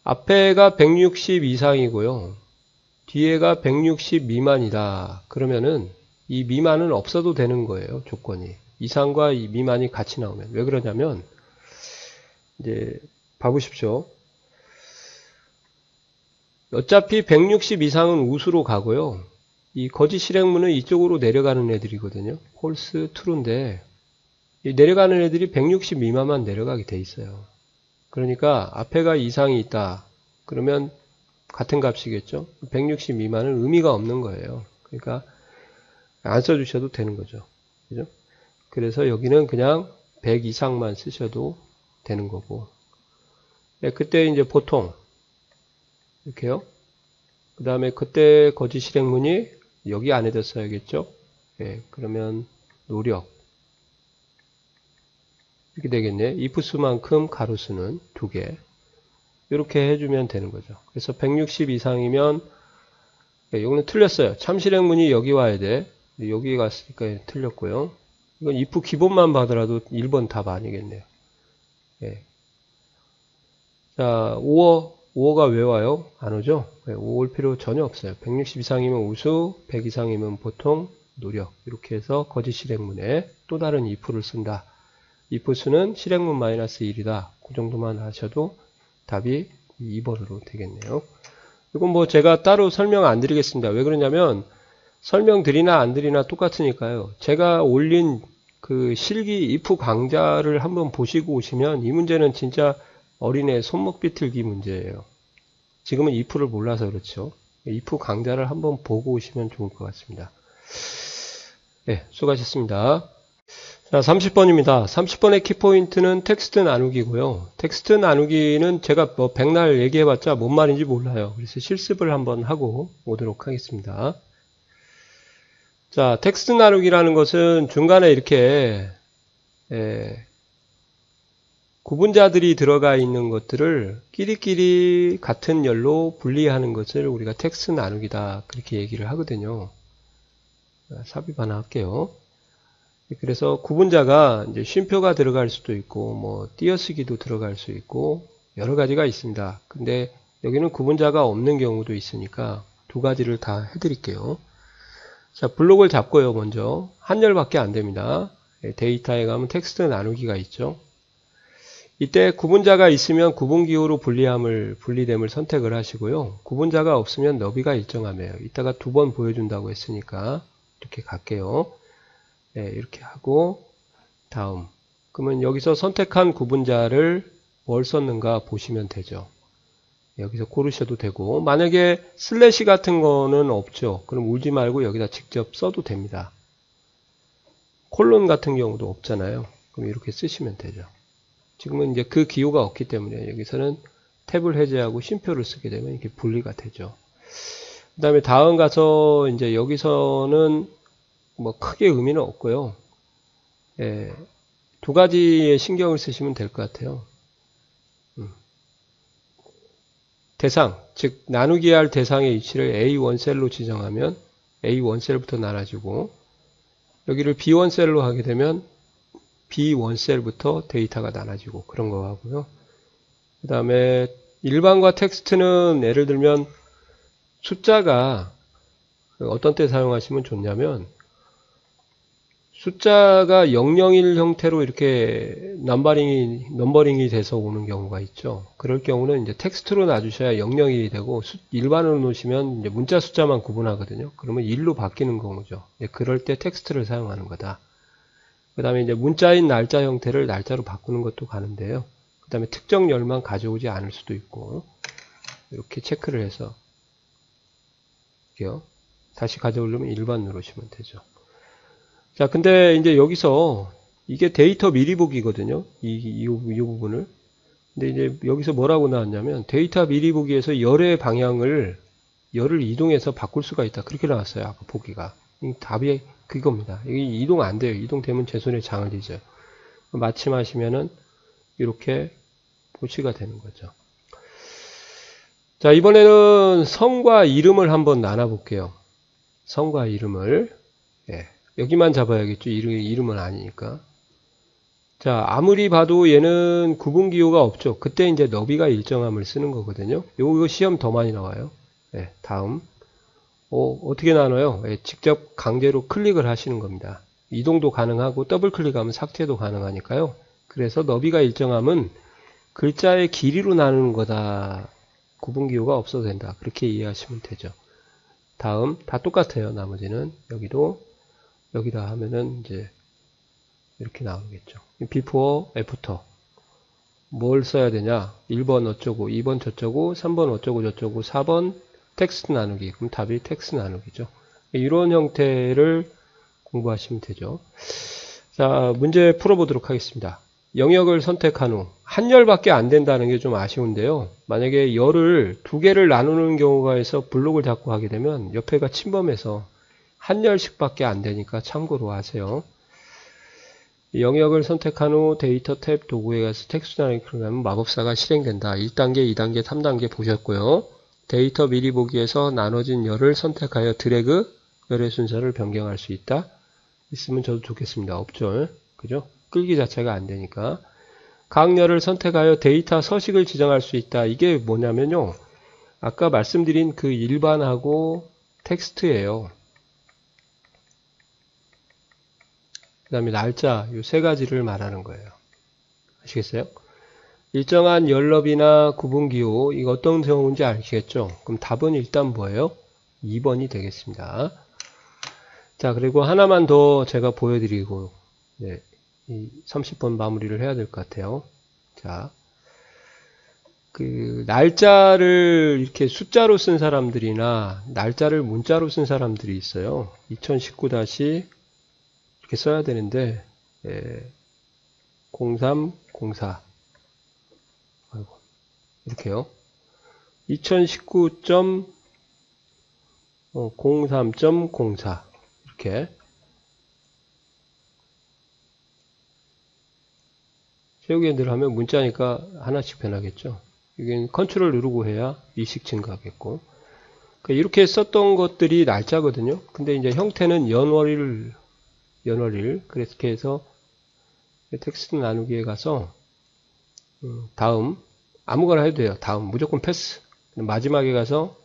앞에가 160 이상이고요. 뒤에가 160 미만이다. 그러면은 이 미만은 없어도 되는 거예요. 조건이. 이상과 이 미만이 같이 나오면. 왜 그러냐면 이제 봐보십시오. 어차피 160 이상은 우수로 가고요. 이 거짓 실행문은 이쪽으로 내려가는 애들이거든요. 홀스, true인데 이 내려가는 애들이 160 미만만 내려가게 돼 있어요. 그러니까 앞에가 이상이 있다. 그러면 같은 값이겠죠. 160 미만은 의미가 없는 거예요. 그러니까 안 써주셔도 되는 거죠. 그죠? 그래서 여기는 그냥 100 이상만 쓰셔도 되는 거고. 네, 그때 이제 보통 이렇게요. 그 다음에 그때 거짓 실행문이 여기 안에다 써야겠죠. 네, 그러면 노력 이렇게 되겠네. if 수만큼 가로 수는 2개. 이렇게 해주면 되는 거죠. 그래서 160 이상이면 네, 이거는 틀렸어요. 참실행문이 여기 와야 돼. 여기 갔으니까 틀렸고요. 이건 if 기본만 봐더라도 1번 답 아니겠네요. 네. 자, 5어가 왜 와요? 안 오죠? 네, 5 올 필요 전혀 없어요. 160 이상이면 우수, 100 이상이면 보통, 노력. 이렇게 해서 거짓 실행문에 또 다른 if를 쓴다. if 수는 실행문 마이너스 1이다. 그 정도만 하셔도 답이 2번으로 되겠네요. 이건 뭐 제가 따로 설명 안 드리겠습니다. 왜 그러냐면 설명 드리나 안 드리나 똑같으니까요. 제가 올린 그 실기 if 강좌를 한번 보시고 오시면 이 문제는 진짜 어린애 손목 비틀기 문제예요. 지금은 if를 몰라서 그렇죠. if 강좌를 한번 보고 오시면 좋을 것 같습니다. 네, 수고하셨습니다. 자, 30번입니다. 30번의 키포인트는 텍스트 나누기고요. 텍스트 나누기는 제가 뭐 백날 얘기해봤자 뭔 말인지 몰라요. 그래서 실습을 한번 하고 오도록 하겠습니다. 자, 텍스트 나누기라는 것은 중간에 이렇게 구분자들이 들어가 있는 것들을 끼리끼리 같은 열로 분리하는 것을 우리가 텍스트 나누기다 그렇게 얘기를 하거든요. 삽입 하나 할게요. 그래서 구분자가 이제 쉼표가 들어갈 수도 있고 뭐 띄어쓰기도 들어갈 수 있고 여러 가지가 있습니다. 근데 여기는 구분자가 없는 경우도 있으니까 두 가지를 다 해드릴게요. 자, 블록을 잡고요. 먼저 한 열밖에 안 됩니다. 데이터에 가면 텍스트 나누기가 있죠. 이때 구분자가 있으면 구분기호로 분리됨을 선택을 하시고요. 구분자가 없으면 너비가 일정하며요. 이따가 2번 보여준다고 했으니까 이렇게 갈게요. 네, 이렇게 하고 다음 그러면 여기서 선택한 구분자를 뭘 썼는가 보시면 되죠. 여기서 고르셔도 되고 만약에 슬래시 같은 거는 없죠. 그럼 울지 말고 여기다 직접 써도 됩니다. 콜론 같은 경우도 없잖아요. 그럼 이렇게 쓰시면 되죠. 지금은 이제 그 기호가 없기 때문에 여기서는 탭을 해제하고 쉼표를 쓰게 되면 이렇게 분리가 되죠. 그 다음에 다음 가서 이제 여기서는 뭐 크게 의미는 없고요. 예, 두 가지에 신경을 쓰시면 될 것 같아요. 대상, 즉 나누기 할 대상의 위치를 A1셀로 지정하면 A1셀부터 나눠지고 여기를 B1셀로 하게 되면 B1셀부터 데이터가 나눠지고 그런 거 하고요. 그 다음에 일반과 텍스트는 예를 들면 숫자가 어떤 때 사용하시면 좋냐면 숫자가 001 형태로 이렇게 넘버링이 돼서 오는 경우가 있죠. 그럴 경우는 이제 텍스트로 놔주셔야 001이 되고 일반으로 놓으시면 이제 문자 숫자만 구분하거든요. 그러면 1로 바뀌는 경우죠. 그럴 때 텍스트를 사용하는 거다. 그 다음에 이제 문자인 날짜 형태를 날짜로 바꾸는 것도 가는데요. 그 다음에 특정 열만 가져오지 않을 수도 있고 이렇게 체크를 해서 이렇게요. 다시 가져오려면 일반 누르시면 되죠. 자, 근데 이제 여기서 이게 데이터 미리 보기거든요. 이 부분을. 근데 이제 여기서 뭐라고 나왔냐면 데이터 미리 보기에서 열의 방향을 열을 이동해서 바꿀 수가 있다. 그렇게 나왔어요. 아까 보기가. 답이 그겁니다. 여기 이동 안 돼요. 이동되면 제 손에 장을 지져요. 마침 하시면은 이렇게 도치가 되는 거죠. 자, 이번에는 성과 이름을 한번 나눠볼게요. 성과 이름을. 예, 여기만 잡아야겠죠. 이름은 아니니까. 자, 아무리 봐도 얘는 구분기호가 없죠. 그때 이제 너비가 일정함을 쓰는 거거든요. 요거 시험 더 많이 나와요. 예, 다음. 어떻게 나눠요? 예, 직접 강제로 클릭을 하시는 겁니다. 이동도 가능하고 더블 클릭하면 삭제도 가능하니까요. 그래서 너비가 일정함은 글자의 길이로 나누는 거다. 구분기호가 없어도 된다. 그렇게 이해하시면 되죠. 다음, 다 똑같아요. 나머지는. 여기다 하면은 이제 이렇게 나오겠죠. before, after. 뭘 써야 되냐? 1번 어쩌고, 2번 저쩌고, 3번 어쩌고 저쩌고, 4번 텍스트 나누기. 그럼 답이 텍스트 나누기죠. 이런 형태를 공부하시면 되죠. 자, 문제 풀어보도록 하겠습니다. 영역을 선택한 후 한 열밖에 안 된다는 게 좀 아쉬운데요. 만약에 열을 두 개를 나누는 경우가 있어 블록을 자꾸 하게 되면 옆에가 침범해서 한 열씩밖에 안 되니까 참고로 하세요. 영역을 선택한 후 데이터 탭 도구에 가서 텍스트 나누기 클릭하면 마법사가 실행된다. 1단계, 2단계, 3단계 보셨고요. 데이터 미리 보기에서 나눠진 열을 선택하여 드래그 열의 순서를 변경할 수 있다. 있으면 저도 좋겠습니다. 없죠. 그죠? 끌기 자체가 안 되니까. 각 열을 선택하여 데이터 서식을 지정할 수 있다. 이게 뭐냐면요. 아까 말씀드린 그 일반하고 텍스트예요. 그 다음에 날짜, 이 세 가지를 말하는 거예요. 아시겠어요? 일정한 열너비나 구분기호, 이거 어떤 경우인지 아시겠죠? 그럼 답은 일단 뭐예요? 2번이 되겠습니다. 자, 그리고 하나만 더 제가 보여드리고, 네, 이 30번 마무리를 해야 될 것 같아요. 자, 그, 날짜를 이렇게 숫자로 쓴 사람들이나, 날짜를 문자로 쓴 사람들이 있어요. 2019 이렇게 써야 되는데, 0304. 아이고, 이렇게요. 2019.03.04. 이렇게. 세우기 늘 하면 문자니까 하나씩 변하겠죠. 이게 컨트롤 누르고 해야 이식 증가하겠고. 그러니까 이렇게 썼던 것들이 날짜거든요. 근데 이제 형태는 연월일. 그렇게 해서 텍스트 나누기에 가서 다음 아무거나 해도 돼요. 다음 무조건 패스. 마지막에 가서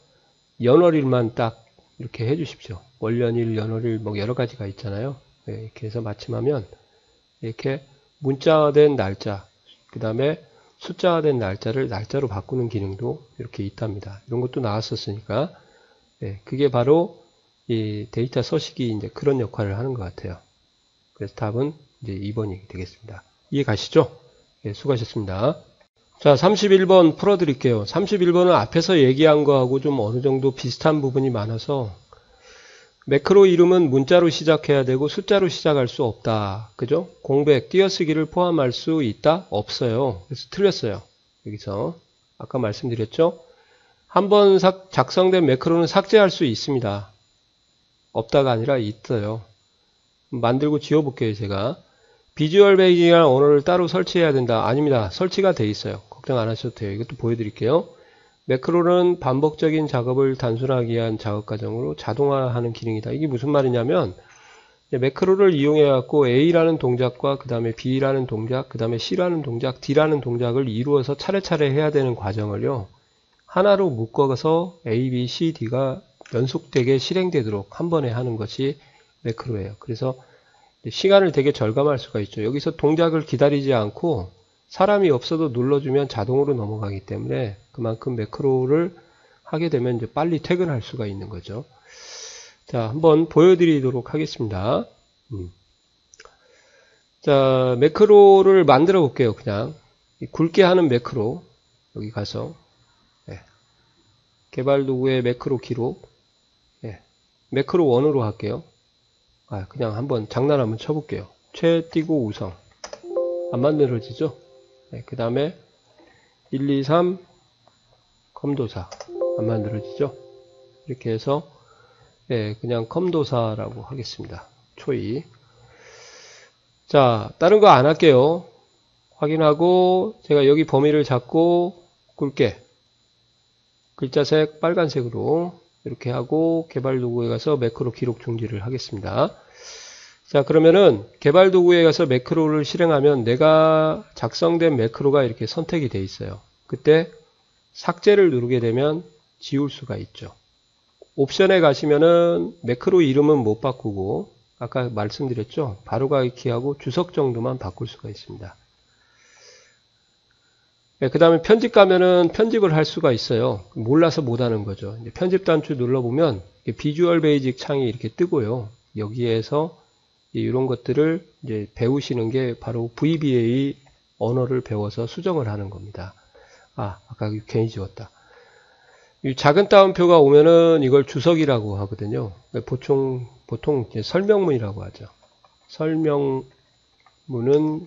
연월일만 딱 이렇게 해 주십시오. 월연일, 연월일 뭐 여러 가지가 있잖아요. 이렇게 해서 마침하면 이렇게 문자화된 날짜, 그 다음에 숫자화된 날짜를 날짜로 바꾸는 기능도 이렇게 있답니다. 이런 것도 나왔었으니까, 그게 바로 이 데이터 서식이 이제 그런 역할을 하는 것 같아요. 그래서 답은 이제 2번이 되겠습니다. 이해 가시죠? 수고하셨습니다. 자, 31번 풀어드릴게요. 31번은 앞에서 얘기한 거하고 좀 어느 정도 비슷한 부분이 많아서 매크로 이름은 문자로 시작해야 되고 숫자로 시작할 수 없다. 그죠? 공백, 띄어쓰기를 포함할 수 있다? 없어요. 그래서 틀렸어요. 여기서 아까 말씀드렸죠? 한번 작성된 매크로는 삭제할 수 있습니다. 없다가 아니라 있어요. 만들고 지워볼게요. 제가. 비주얼 베이징이라는 언어를 따로 설치해야 된다. 아닙니다. 설치가 돼 있어요. 걱정 안 하셔도 돼요. 이것도 보여드릴게요. 매크로는 반복적인 작업을 단순하게 위한 작업 과정으로 자동화하는 기능이다. 이게 무슨 말이냐면 매크로를 이용해 갖고 A라는 동작과 그 다음에 B라는 동작, 그 다음에 C라는 동작, D라는 동작을 이루어서 차례차례 해야 되는 과정을요. 하나로 묶어서 A, B, C, D가 연속되게 실행되도록 한 번에 하는 것이 매크로예요. 그래서 시간을 되게 절감할 수가 있죠. 여기서 동작을 기다리지 않고 사람이 없어도 눌러주면 자동으로 넘어가기 때문에 그만큼 매크로를 하게 되면 이제 빨리 퇴근할 수가 있는 거죠. 자, 한번 보여드리도록 하겠습니다. 자, 매크로를 만들어 볼게요. 그냥 굵게 하는 매크로 여기 가서 개발 도구의 매크로 기록 매크로 1으로 할게요. 그냥 한번 장난 한번 쳐볼게요. 최 띄고 우성 안 만들어지죠? 그 다음에 1, 2, 3 컴도사 안 만들어지죠? 이렇게 해서 그냥 컴도사라고 하겠습니다. 초이. 자, 다른 거 안 할게요. 확인하고 제가 여기 범위를 잡고 굵게 글자색 빨간색으로 이렇게 하고 개발 도구에 가서 매크로 기록 중지를 하겠습니다. 자, 그러면은 개발 도구에 가서 매크로를 실행하면 내가 작성된 매크로가 이렇게 선택이 돼 있어요. 그때 삭제를 누르게 되면 지울 수가 있죠. 옵션에 가시면은 매크로 이름은 못 바꾸고 아까 말씀드렸죠. 바로가기 키하고 주석 정도만 바꿀 수가 있습니다. 네, 그 다음에 편집 가면은 편집을 할 수가 있어요. 몰라서 못하는 거죠. 이제 편집 단추 눌러보면 비주얼 베이직 창이 이렇게 뜨고요. 여기에서 이런 것들을 이제 배우시는 게 바로 VBA 언어를 배워서 수정을 하는 겁니다. 아까 괜히 지웠다. 이 작은 따옴표가 오면은 이걸 주석이라고 하거든요. 보통 이제 설명문이라고 하죠. 설명문은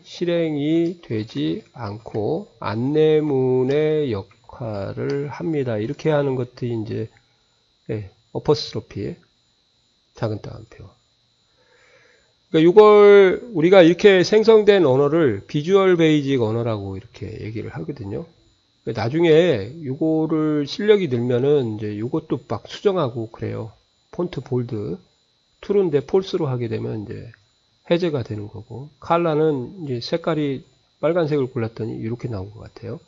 실행이 되지 않고 안내문의 역할을 합니다. 이렇게 하는 것들이 이제 어퍼스트로피 작은 따옴표. 그러니까 이걸 우리가 이렇게 생성된 언어를 비주얼 베이직 언어라고 이렇게 얘기를 하거든요. 나중에 이거를 실력이 늘면은 이제 이것도 막 수정하고 그래요. 폰트 볼드 트루인데 폴스로 하게 되면 이제 해제가 되는 거고, 컬러는 이제 색깔이 빨간색을 골랐더니 이렇게 나온 것 같아요.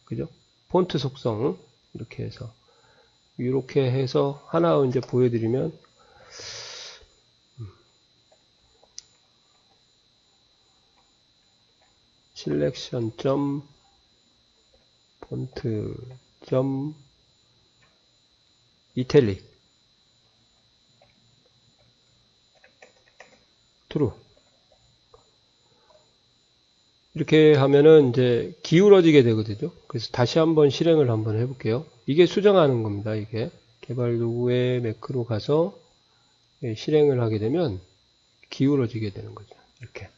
그죠? 폰트 속성 이렇게 해서 하나 이제 보여드리면 셀렉션 점 폰트 점 이탈릭 트루 이렇게 하면은 이제 기울어지게 되거든요. 그래서 다시 한번 실행을 한번 해볼게요. 이게 수정하는 겁니다. 이게 개발 도구에 매크로 가서 실행을 하게 되면 기울어지게 되는 거죠. 이렇게.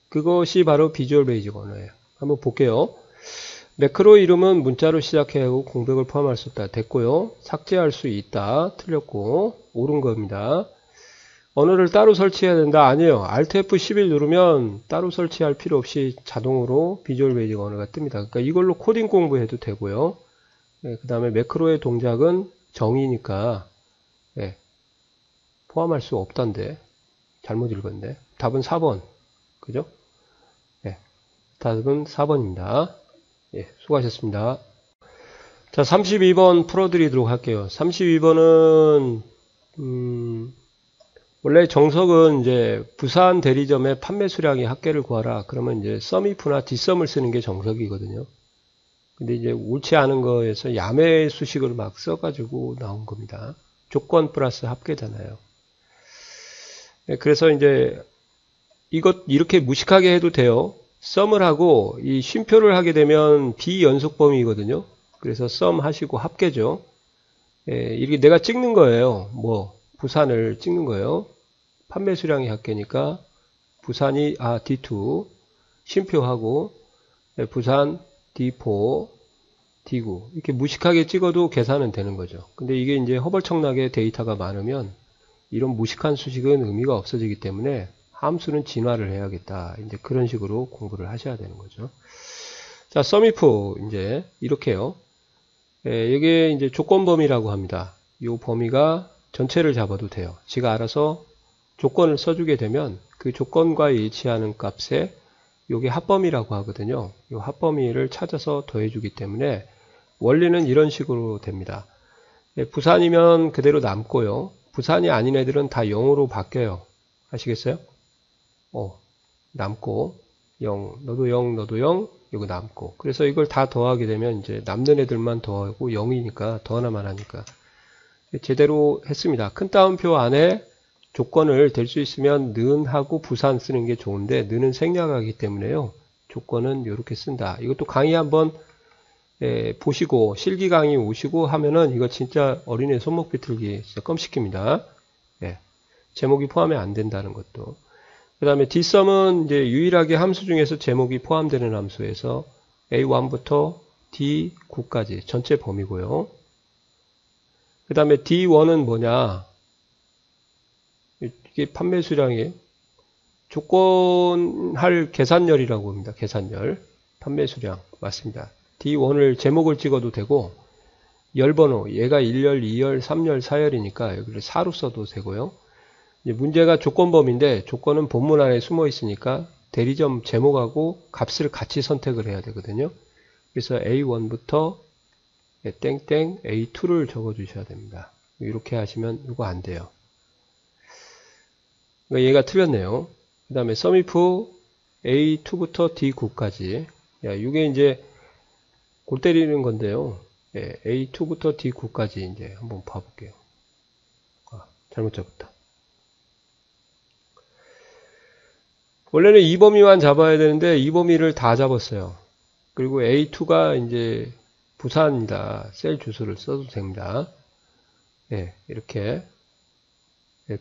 그것이 바로 비주얼 베이직 언어예요. 한번 볼게요. 매크로 이름은 문자로 시작해야 하고 공백을 포함할 수 없다. 됐고요. 삭제할 수 있다. 틀렸고 옳은 겁니다. 언어를 따로 설치해야 된다. 아니에요. Alt F11 누르면 따로 설치할 필요 없이 자동으로 비주얼 베이직 언어가 뜹니다. 그러니까 이걸로 코딩 공부해도 되고요. 그 다음에 매크로의 동작은 정의니까 포함할 수 없단데 잘못 읽었네. 답은 4번. 그죠? 답은 4번입니다. 수고하셨습니다. 자, 32번 풀어드리도록 할게요. 32번은 원래 정석은 이제 부산 대리점의 판매 수량이 합계를 구하라. 그러면 이제 썸이프나 뒷썸을 쓰는 게 정석이거든요. 근데 이제 옳지 않은 거에서 야매 수식을 막 써가지고 나온 겁니다. 조건 플러스 합계잖아요. 그래서 이제 이것 이렇게 무식하게 해도 돼요. 썸을 하고 이 쉼표를 하게 되면 비연속 범위거든요. 그래서 썸 하시고 합계죠. 이게 내가 찍는 거예요. 부산을 찍는 거예요. 판매 수량이 합계니까 부산이 D2 쉼표하고 부산 D4 D9 이렇게 무식하게 찍어도 계산은 되는 거죠. 근데 이게 이제 허벌청나게 데이터가 많으면 이런 무식한 수식은 의미가 없어지기 때문에 함수는 진화를 해야겠다. 이제 그런 식으로 공부를 하셔야 되는 거죠. 자, 썸이프 이제 이렇게요. 이게 이제 조건 범위라고 합니다. 이 범위가 전체를 잡아도 돼요. 지가 알아서 조건을 써주게 되면 그 조건과 일치하는 값에 이게 합범위라고 하거든요. 이 합범위를 찾아서 더해주기 때문에 원리는 이런 식으로 됩니다. 부산이면 그대로 남고요. 부산이 아닌 애들은 다 0으로 바뀌어요. 아시겠어요? 남고 0, 너도 0, 너도 0, 이거 남고. 그래서 이걸 다 더하게 되면 이제 남는 애들만 더하고 0이니까 더 하나만 하니까 제대로 했습니다. 큰 따옴표 안에 조건을 댈 수 있으면 는 하고 부산 쓰는 게 좋은데 는은 생략하기 때문에요. 조건은 이렇게 쓴다. 이것도 강의 한번 보시고 실기 강의 오시고 하면은 이거 진짜 어린애 손목 비틀기 진짜 껌시킵니다. 제목이 포함이 안 된다는 것도. 그 다음에 dsum은 이제 유일하게 함수 중에서 제목이 포함되는 함수에서 A1부터 D9까지 전체 범위고요. 그 다음에 D1은 뭐냐? 이게 판매 수량이 조건할 계산열이라고 합니다. 계산열. 판매 수량. 맞습니다. D1을 제목을 찍어도 되고, 열번호. 얘가 1열, 2열, 3열, 4열이니까 여기를 4로 써도 되고요. 이제 문제가 조건범인데, 조건은 본문 안에 숨어 있으니까 대리점 제목하고 값을 같이 선택을 해야 되거든요. 그래서 A1부터 땡땡 A2를 적어 주셔야 됩니다. 이렇게 하시면 이거 안 돼요. 그러니까 얘가 틀렸네요. 그 다음에 sumif A2부터 D9까지. 이게 이제 골 때리는 건데요. A2부터 D9까지 이제 한번 봐볼게요. 잘못 적었다. 원래는 이 범위만 잡아야 되는데 이 범위를 다 잡았어요. 그리고 A2가 이제 부산이다. 셀 주소를 써도 됩니다. 이렇게.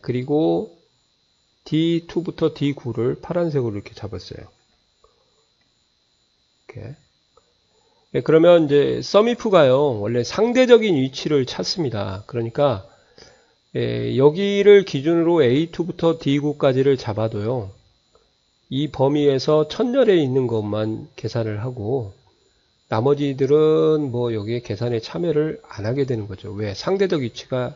그리고 D2부터 D9를 파란색으로 이렇게 잡았어요. 이렇게. 그러면 이제 sumif가요. 원래 상대적인 위치를 찾습니다. 그러니까 여기를 기준으로 A2부터 D9까지를 잡아도요. 이 범위에서 천열에 있는 것만 계산을 하고 나머지들은 뭐 여기에 계산에 참여를 안 하게 되는 거죠. 왜? 상대적 위치가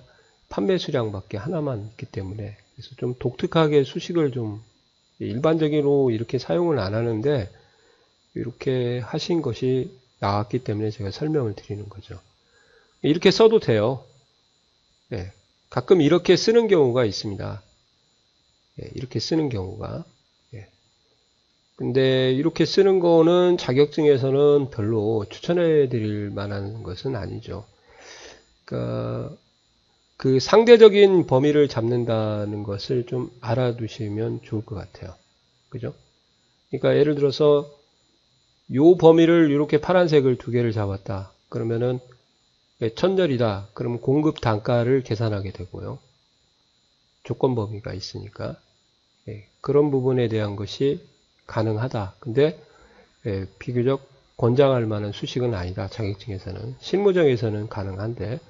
판매 수량밖에 하나만 있기 때문에. 그래서 좀 독특하게 수식을 좀 일반적으로 이렇게 사용을 안 하는데 이렇게 하신 것이 나왔기 때문에 제가 설명을 드리는 거죠. 이렇게 써도 돼요. 가끔 이렇게 쓰는 경우가 있습니다. 이렇게 쓰는 경우가. 근데 이렇게 쓰는 거는 자격증에서는 별로 추천해 드릴 만한 것은 아니죠. 그러니까 그 상대적인 범위를 잡는다는 것을 좀 알아두시면 좋을 것 같아요. 그죠? 그러니까 예를 들어서 요 범위를 이렇게 파란색을 두 개를 잡았다. 그러면은 천열이다. 그러면 공급 단가를 계산하게 되고요. 조건 범위가 있으니까. 그런 부분에 대한 것이 가능하다. 근데 비교적 권장할 만한 수식은 아니다. 자격증에서는. 실무정에서는 가능한데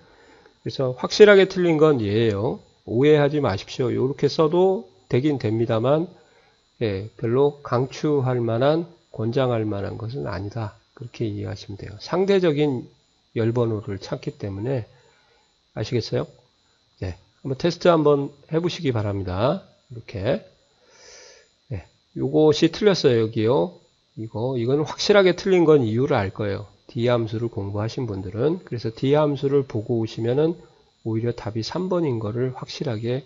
그래서 확실하게 틀린 건 얘예요. 오해하지 마십시오. 이렇게 써도 되긴 됩니다만 별로 강추할 만한 권장할 만한 것은 아니다. 그렇게 이해하시면 돼요. 상대적인 열번호를 찾기 때문에 아시겠어요? 한번 테스트 한번 해보시기 바랍니다. 이렇게 요것이 틀렸어요. 여기요. 이건 확실하게 틀린 건 이유를 알 거예요. D함수를 공부하신 분들은. 그래서 D함수를 보고 오시면은 오히려 답이 3번인 거를 확실하게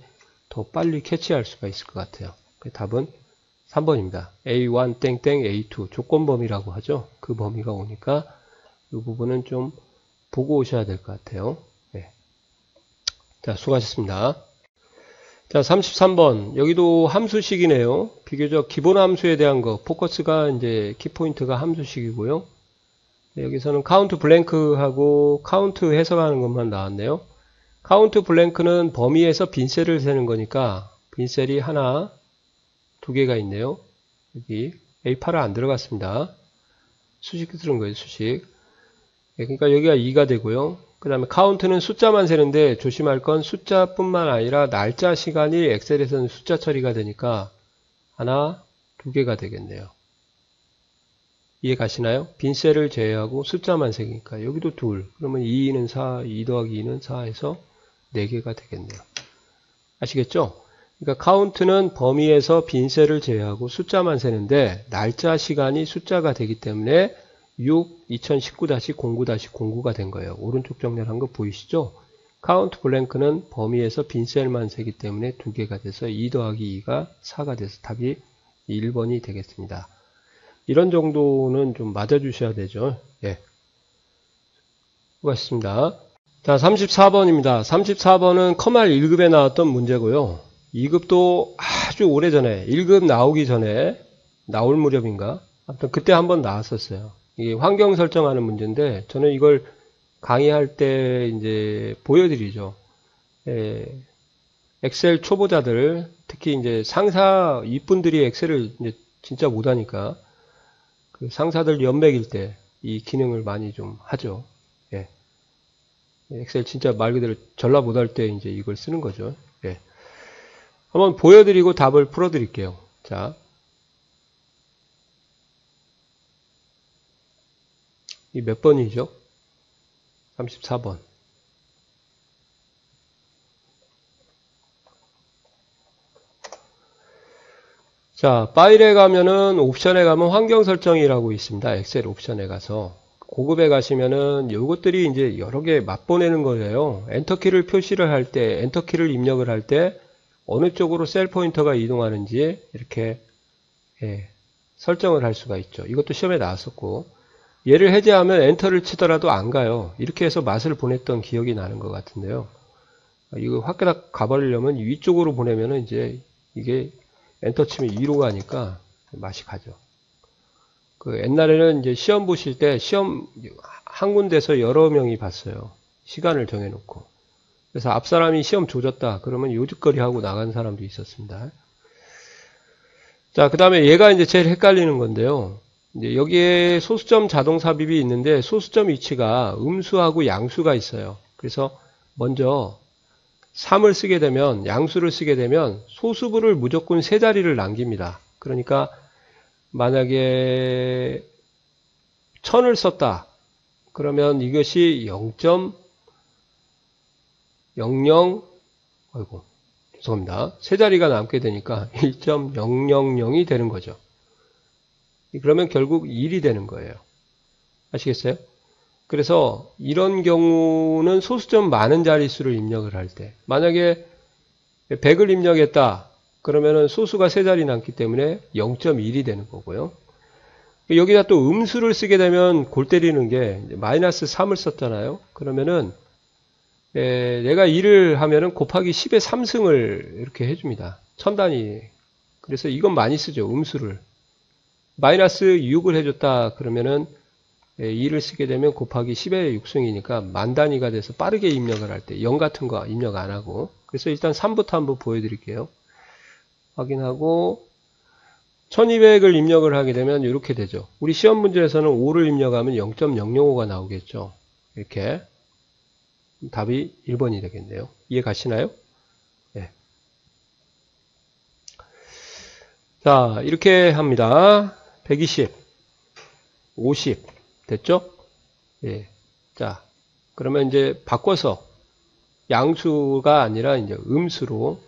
더 빨리 캐치할 수가 있을 것 같아요. 답은 3번입니다. A1 땡땡 A2 조건범위라고 하죠. 그 범위가 오니까 이 부분은 좀 보고 오셔야 될 것 같아요. 자, 수고하셨습니다. 자, 33번. 여기도 함수식이네요. 비교적 기본 함수에 대한 거. 포커스가 이제 키포인트가 함수식이고요. 여기서는 카운트 블랭크하고 카운트 해석하는 것만 나왔네요. 카운트 블랭크는 범위에서 빈셀을 세는 거니까 빈셀이 하나, 두 개가 있네요. 여기 A8은 안 들어갔습니다. 수식 들은 거예요, 수식. 그러니까 여기가 2가 되고요. 그 다음에 카운트는 숫자만 세는데 조심할 건 숫자뿐만 아니라 날짜, 시간이 엑셀에서는 숫자 처리가 되니까 하나, 두 개가 되겠네요. 이해 가시나요? 빈셀을 제외하고 숫자만 세니까 여기도 둘. 그러면 2는 4, 2 더하기 2는 4에서 4개가 되겠네요. 아시겠죠? 그러니까 카운트는 범위에서 빈셀을 제외하고 숫자만 세는데 날짜, 시간이 숫자가 되기 때문에 6 2019-09-09가 된 거예요. 오른쪽 정렬한 거 보이시죠? 카운트 블랭크는 범위에서 빈셀만 세기 때문에 두 개가 돼서 2 더하기 2가 4가 돼서 답이 1번이 되겠습니다. 이런 정도는 좀 맞아주셔야 되죠. 수고하셨습니다. 자, 34번입니다. 34번은 커말 1급에 나왔던 문제고요. 2급도 아주 오래전에 1급 나오기 전에 나올 무렵인가? 아무튼 그때 한번 나왔었어요. 이게 환경 설정하는 문제인데 저는 이걸 강의할 때 이제 보여드리죠. 엑셀 초보자들 특히 이제 상사 이분들이 엑셀을 이제 진짜 못하니까 그 상사들 연맥일 때 이 기능을 많이 좀 하죠. 엑셀 진짜 말 그대로 전라 못할 때 이제 이걸 쓰는 거죠. 한번 보여드리고 답을 풀어드릴게요. 자, 이 몇 번이죠? 34번. 자, 파일에 가면은 옵션에 가면 환경 설정이라고 있습니다. 엑셀 옵션에 가서. 고급에 가시면은 요것들이 이제 여러 개 맛보내는 거예요. 엔터키를 표시를 할 때, 엔터키를 입력을 할 때 어느 쪽으로 셀 포인터가 이동하는지 이렇게 설정을 할 수가 있죠. 이것도 시험에 나왔었고, 얘를 해제하면 엔터를 치더라도 안 가요. 이렇게 해서 맛을 보냈던 기억이 나는 것 같은데요. 이거 확 가버리려면 위쪽으로 보내면은 이제 이게 엔터 치면 위로 가니까 맛이 가죠. 그 옛날에는 이제 시험 보실 때 시험 한 군데서 여러 명이 봤어요. 시간을 정해놓고. 그래서 앞 사람이 시험 조졌다 그러면 요직거리 하고 나간 사람도 있었습니다. 자, 그 다음에 얘가 이제 제일 헷갈리는 건데요. 이제 여기에 소수점 자동 삽입이 있는데 소수점 위치가 음수하고 양수가 있어요. 그래서 먼저 3을 쓰게 되면, 양수를 쓰게 되면 소수부를 무조건 세 자리를 남깁니다. 그러니까 만약에 1000을 썼다 그러면 이것이 0.00 아이고 죄송합니다. 세 자리가 남게 되니까 1.000이 되는 거죠. 그러면 결국 1이 되는 거예요. 아시겠어요? 그래서 이런 경우는 소수점 많은 자릿수를 입력을 할 때, 만약에 100을 입력했다 그러면은 소수가 세 자리 남기 때문에 0.1이 되는 거고요. 여기다 또 음수를 쓰게 되면 골 때리는 게 마이너스 3을 썼잖아요. 그러면은 내가 1을 하면은 곱하기 10의 3승을 이렇게 해줍니다. 1000단위. 그래서 이건 많이 쓰죠. 음수를. 마이너스 6을 해줬다 그러면은 2를 쓰게 되면 곱하기 10의 6승이니까 만 단위가 돼서 빠르게 입력을 할 때 0 같은 거 입력 안 하고. 그래서 일단 3부터 한번 보여드릴게요. 확인하고 1200을 입력을 하게 되면 이렇게 되죠. 우리 시험 문제에서는 5를 입력하면 0.005가 나오겠죠. 이렇게 답이 1번이 되겠네요. 이해 가시나요? 네. 자, 이렇게 합니다. 120, 50 됐죠? 예. 자, 그러면 이제 바꿔서 양수가 아니라 이제 음수로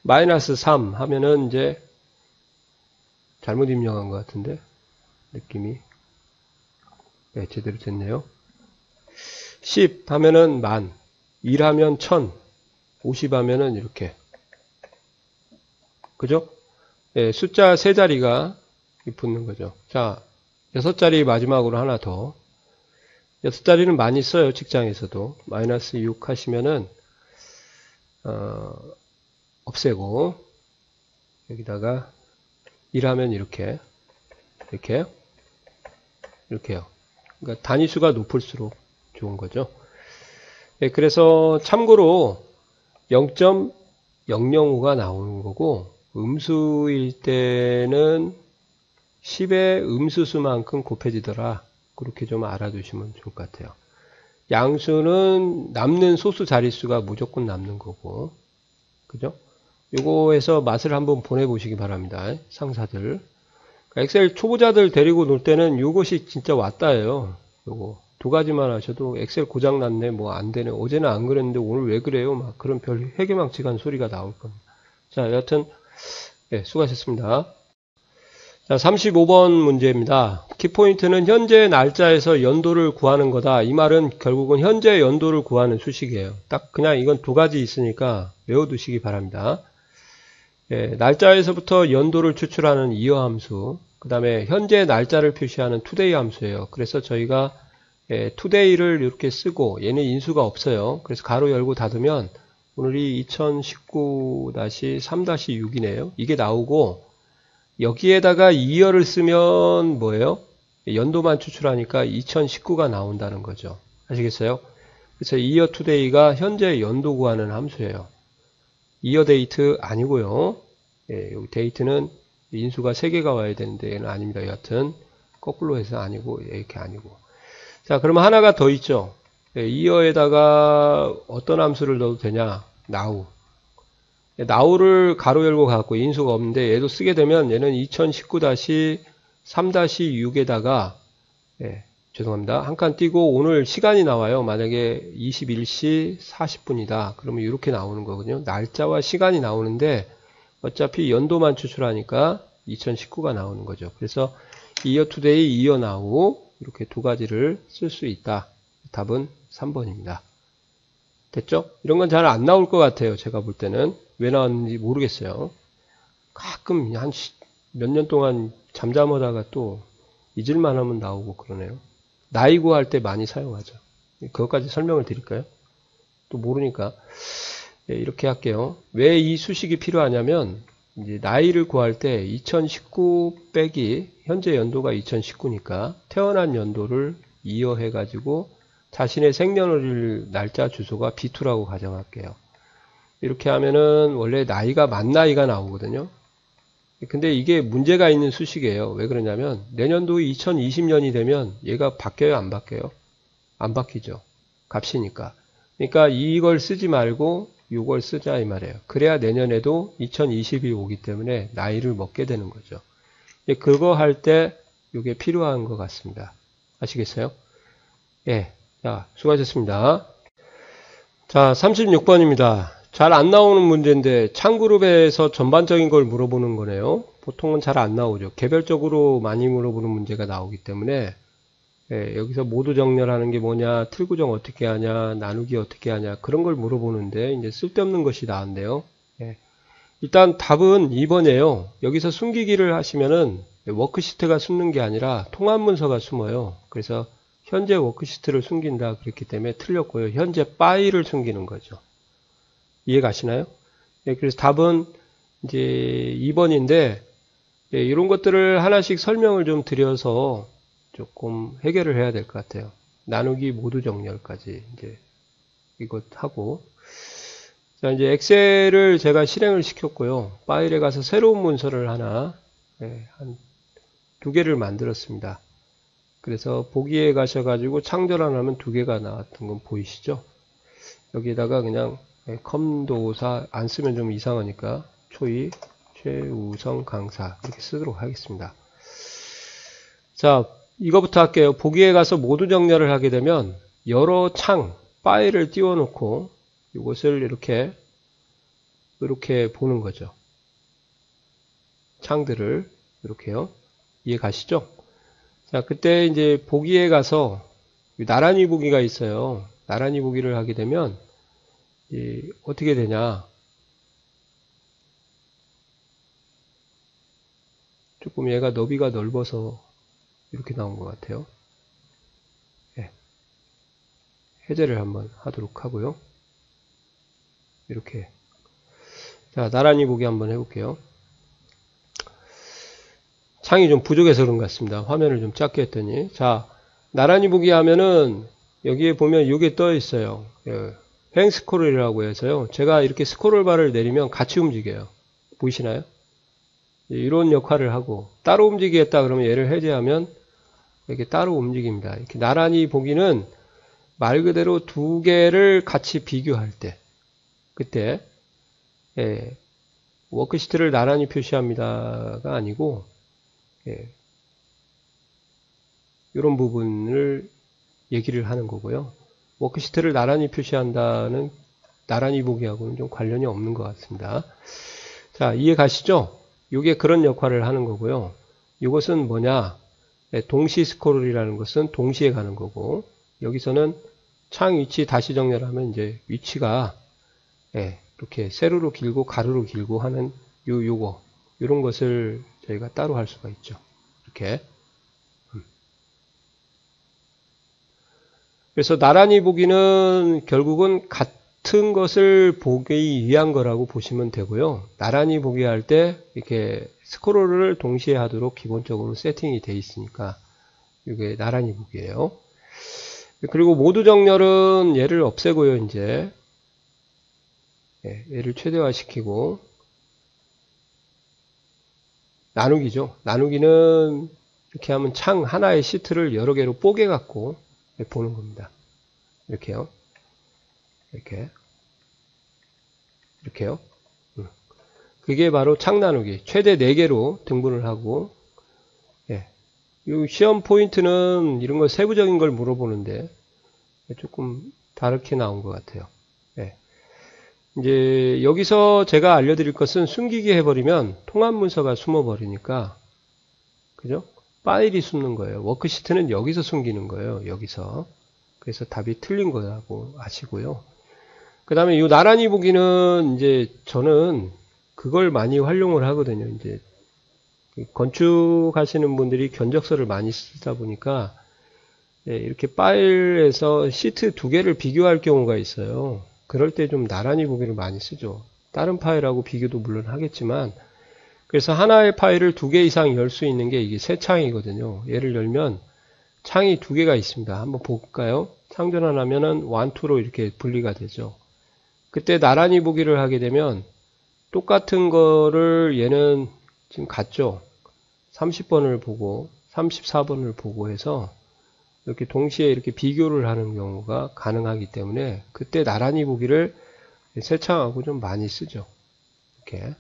마이너스 3 하면은 이제 잘못 입력한 것 같은데 느낌이 네, 제대로 됐네요. 10 하면은 만, 1 하면 1000, 50 하면은 이렇게 그죠? 네, 숫자 세 자리가 붙는 거죠. 자, 6자리 마지막으로 하나 더. 6자리는 많이 써요. 직장에서도. 마이너스 6 하시면은 없애고 여기다가 1 하면 이렇게요. 그러니까 단위수가 높을수록 좋은 거죠. 네, 그래서 참고로 0.005가 나오는 거고 음수일 때는 10의 음수수만큼 곱해지더라. 그렇게 좀 알아두시면 좋을 것 같아요. 양수는 남는 소수 자릿수가 무조건 남는 거고 그죠? 요거에서 맛을 한번 보내보시기 바랍니다. 상사들. 엑셀 초보자들 데리고 놀 때는 요것이 진짜 왔다예요. 요거 두 가지만 하셔도 엑셀 고장났네, 뭐 안되네, 어제는 안 그랬는데 오늘 왜 그래요? 막 그런 별 해괴망측한 소리가 나올 겁니다. 자, 여하튼 네, 수고하셨습니다. 자, 35번 문제입니다. 키포인트는 현재 날짜에서 연도를 구하는 거다. 이 말은 결국은 현재 연도를 구하는 수식이에요. 딱 그냥 이건 두 가지 있으니까 외워두시기 바랍니다. 예, 날짜에서부터 연도를 추출하는 이어 함수, 그 다음에 현재 날짜를 표시하는 today 함수예요. 그래서 저희가 today를 이렇게 쓰고 얘는 인수가 없어요. 그래서 가로 열고 닫으면 오늘이 2019-3-6이네요. 이게 나오고 여기에다가 이어를 쓰면 뭐예요? 연도만 추출하니까 2019가 나온다는 거죠. 아시겠어요? 그래서 이어 today가 현재 연도 구하는 함수예요. 이어 데이트 아니고요. 예, 여기 데이트는 인수가 3개가 와야 되는데 얘는 아닙니다. 여하튼 거꾸로 해서 아니고 이렇게 아니고. 자, 그러면 하나가 더 있죠. 예, 이어에다가 어떤 함수를 넣어도 되냐? now. now를 가로 열고 갖고 인수가 없는데 얘도 쓰게 되면 얘는 2019-3-6에다가 죄송합니다. 한 칸 띄고 오늘 시간이 나와요. 만약에 21시 40분이다. 그러면 이렇게 나오는 거거든요. 날짜와 시간이 나오는데 어차피 연도만 추출하니까 2019가 나오는 거죠. 그래서 year to day, year now 이렇게 두 가지를 쓸 수 있다. 답은 3번입니다. 됐죠? 이런 건 잘 안 나올 것 같아요. 제가 볼 때는. 왜 나왔는지 모르겠어요. 가끔 한 몇 년 동안 잠잠하다가 또 잊을만 하면 나오고 그러네요. 나이 구할 때 많이 사용하죠. 그것까지 설명을 드릴까요? 또 모르니까. 이렇게 할게요. 왜 이 수식이 필요하냐면, 이제 나이를 구할 때 2019 빼기, 현재 연도가 2019니까 태어난 연도를 이어해가지고 자신의 생년월일 날짜 주소가 B2라고 가정할게요. 이렇게 하면은 원래 나이가 만 나이가 나오거든요. 근데 이게 문제가 있는 수식이에요. 왜 그러냐면 내년도 2020년이 되면 얘가 바뀌어요, 안 바뀌어요? 안 바뀌죠. 값이니까. 그러니까 이걸 쓰지 말고 이걸 쓰자 이 말이에요. 그래야 내년에도 2020이 오기 때문에 나이를 먹게 되는 거죠. 그거 할 때 이게 필요한 것 같습니다. 아시겠어요? 예. 자, 수고하셨습니다. 자, 36번입니다. 잘 안 나오는 문제인데 창그룹에서 전반적인 걸 물어보는 거네요. 보통은 잘 안 나오죠. 개별적으로 많이 물어보는 문제가 나오기 때문에 여기서 모두 정렬하는 게 뭐냐, 틀 구정 어떻게 하냐, 나누기 어떻게 하냐 그런 걸 물어보는데 이제 쓸데없는 것이 나왔네요. 일단 답은 2번이에요. 여기서 숨기기를 하시면은 워크시트가 숨는 게 아니라 통합문서가 숨어요. 그래서 현재 워크시트를 숨긴다 그랬기 때문에 틀렸고요. 현재 파일을 숨기는 거죠. 이해 가시나요? 그래서 답은 이제 2번인데 이런 것들을 하나씩 설명을 좀 드려서 조금 해결을 해야 될 것 같아요. 나누기 모두 정렬까지 이제 이것 하고 자 이제 엑셀을 제가 실행을 시켰고요. 파일에 가서 새로운 문서를 하나 한 2개를 만들었습니다. 그래서 보기에 가셔가지고 창조란 하면 2개가 나왔던 건 보이시죠? 여기에다가 그냥 컴도사 안 쓰면 좀 이상하니까 초이 최우성 강사 이렇게 쓰도록 하겠습니다. 자, 이거부터 할게요. 보기에 가서 모두 정렬을 하게 되면 여러 창 파일을 띄워놓고 이것을 이렇게 보는 거죠. 창들을 이렇게요. 이해 가시죠? 자, 그때 이제 보기에 가서 나란히 보기가 있어요. 나란히 보기를 하게 되면 어떻게 되냐? 조금 얘가 너비가 넓어서 이렇게 나온 것 같아요. 해제를 한번 하도록 하고요. 이렇게. 자, 나란히 보기 한번 해볼게요. 창이 좀 부족해서 그런 것 같습니다. 화면을 좀 작게 했더니. 자, 나란히 보기 하면은 여기에 보면 이게 떠 있어요. 횡 스크롤이라고 해서요. 제가 이렇게 스크롤 바를 내리면 같이 움직여요. 보이시나요? 이런 역할을 하고 따로 움직이겠다 그러면 얘를 해제하면 이렇게 따로 움직입니다. 이렇게 나란히 보기는 말 그대로 2개를 같이 비교할 때 그때 워크시트를 나란히 표시합니다가 아니고 이런 부분을 얘기를 하는 거고요. 워크시트를 나란히 표시한다는 나란히 보기하고는 좀 관련이 없는 것 같습니다. 자, 이해 가시죠? 이게 그런 역할을 하는 거고요. 이것은 뭐냐? 동시 스크롤이라는 것은 동시에 가는 거고 여기서는 창 위치 다시 정렬하면 이제 위치가 이렇게 세로로 길고 가로로 길고 하는 요거 이런 것을 저희가 따로 할 수가 있죠. 이렇게. 그래서 나란히 보기는 결국은 같은 것을 보기 위한 거라고 보시면 되고요. 나란히 보기 할 때 이렇게 스크롤을 동시에 하도록 기본적으로 세팅이 되어 있으니까 이게 나란히 보기예요. 그리고 모두 정렬은 얘를 없애고요. 이제 얘를 최대화시키고 나누기죠. 나누기는 이렇게 하면 창 하나의 시트를 여러 개로 뽀개 갖고 보는 겁니다. 이렇게요. 이렇게요. 그게 바로 창 나누기. 최대 4개로 등분을 하고, 예. 이 시험 포인트는 이런 거 세부적인 걸 물어보는데, 조금 다르게 나온 것 같아요. 예. 이제 여기서 제가 알려드릴 것은 숨기기 해버리면 통합 문서가 숨어버리니까, 그죠? 파일이 숨는 거예요. 워크시트는 여기서 숨기는 거예요. 여기서. 그래서 답이 틀린 거라고 아시고요. 그 다음에 이 나란히 보기는 이제 저는 그걸 많이 활용을 하거든요. 이제 건축하시는 분들이 견적서를 많이 쓰다 보니까 이렇게 파일에서 시트 2개를 비교할 경우가 있어요. 그럴 때 좀 나란히 보기를 많이 쓰죠. 다른 파일하고 비교도 물론 하겠지만, 그래서 하나의 파일을 2개 이상 열 수 있는 게 이게 새 창이거든요. 얘를 열면 창이 2개가 있습니다. 한번 볼까요? 창 전환하면은 1, 2로 이렇게 분리가 되죠. 그때 나란히 보기를 하게 되면 똑같은 거를 얘는 지금 같죠. 30번을 보고 34번을 보고 해서 이렇게 동시에 이렇게 비교를 하는 경우가 가능하기 때문에 그때 나란히 보기를 새 창하고 좀 많이 쓰죠. 이렇게.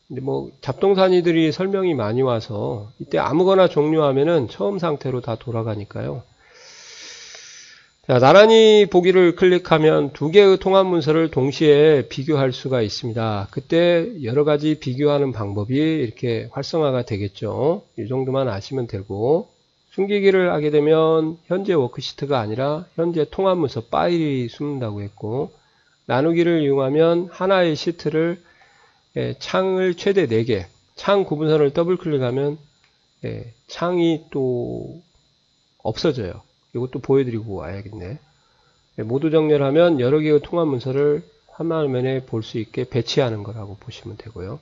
근데 뭐 잡동사니들이 설명이 많이 와서 이때 아무거나 종료하면은 처음 상태로 다 돌아가니까요. 자, 나란히 보기를 클릭하면 2개의 통합 문서를 동시에 비교할 수가 있습니다. 그때 여러 가지 비교하는 방법이 이렇게 활성화가 되겠죠. 이 정도만 아시면 되고, 숨기기를 하게 되면 현재 워크시트가 아니라 현재 통합 문서 파일이 숨는다고 했고, 나누기를 이용하면 하나의 시트를 창을 최대 4개, 창 구분선을 더블 클릭하면 창이 또 없어져요. 이것도 보여드리고 와야겠네. 모두 정렬하면 여러 개의 통합 문서를 화면에 볼 수 있게 배치하는 거라고 보시면 되고요.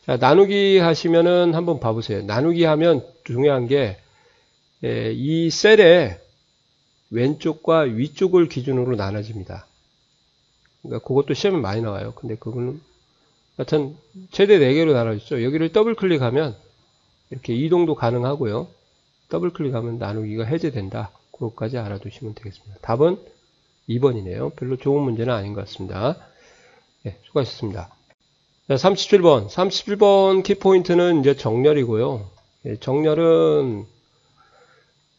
자, 나누기 하시면은 한번 봐보세요. 나누기 하면 중요한 게 이 셀의 왼쪽과 위쪽을 기준으로 나눠집니다. 그러니까 그것도 시험에 많이 나와요. 근데 그거는 하여튼 최대 4개로 나눠졌죠. 여기를 더블 클릭하면 이렇게 이동도 가능하고요. 더블 클릭하면 나누기가 해제된다. 그것까지 알아두시면 되겠습니다. 답은 2번이네요. 별로 좋은 문제는 아닌 것 같습니다. 네, 수고하셨습니다. 자, 37번. 37번 키포인트는 이제 정렬이고요. 정렬은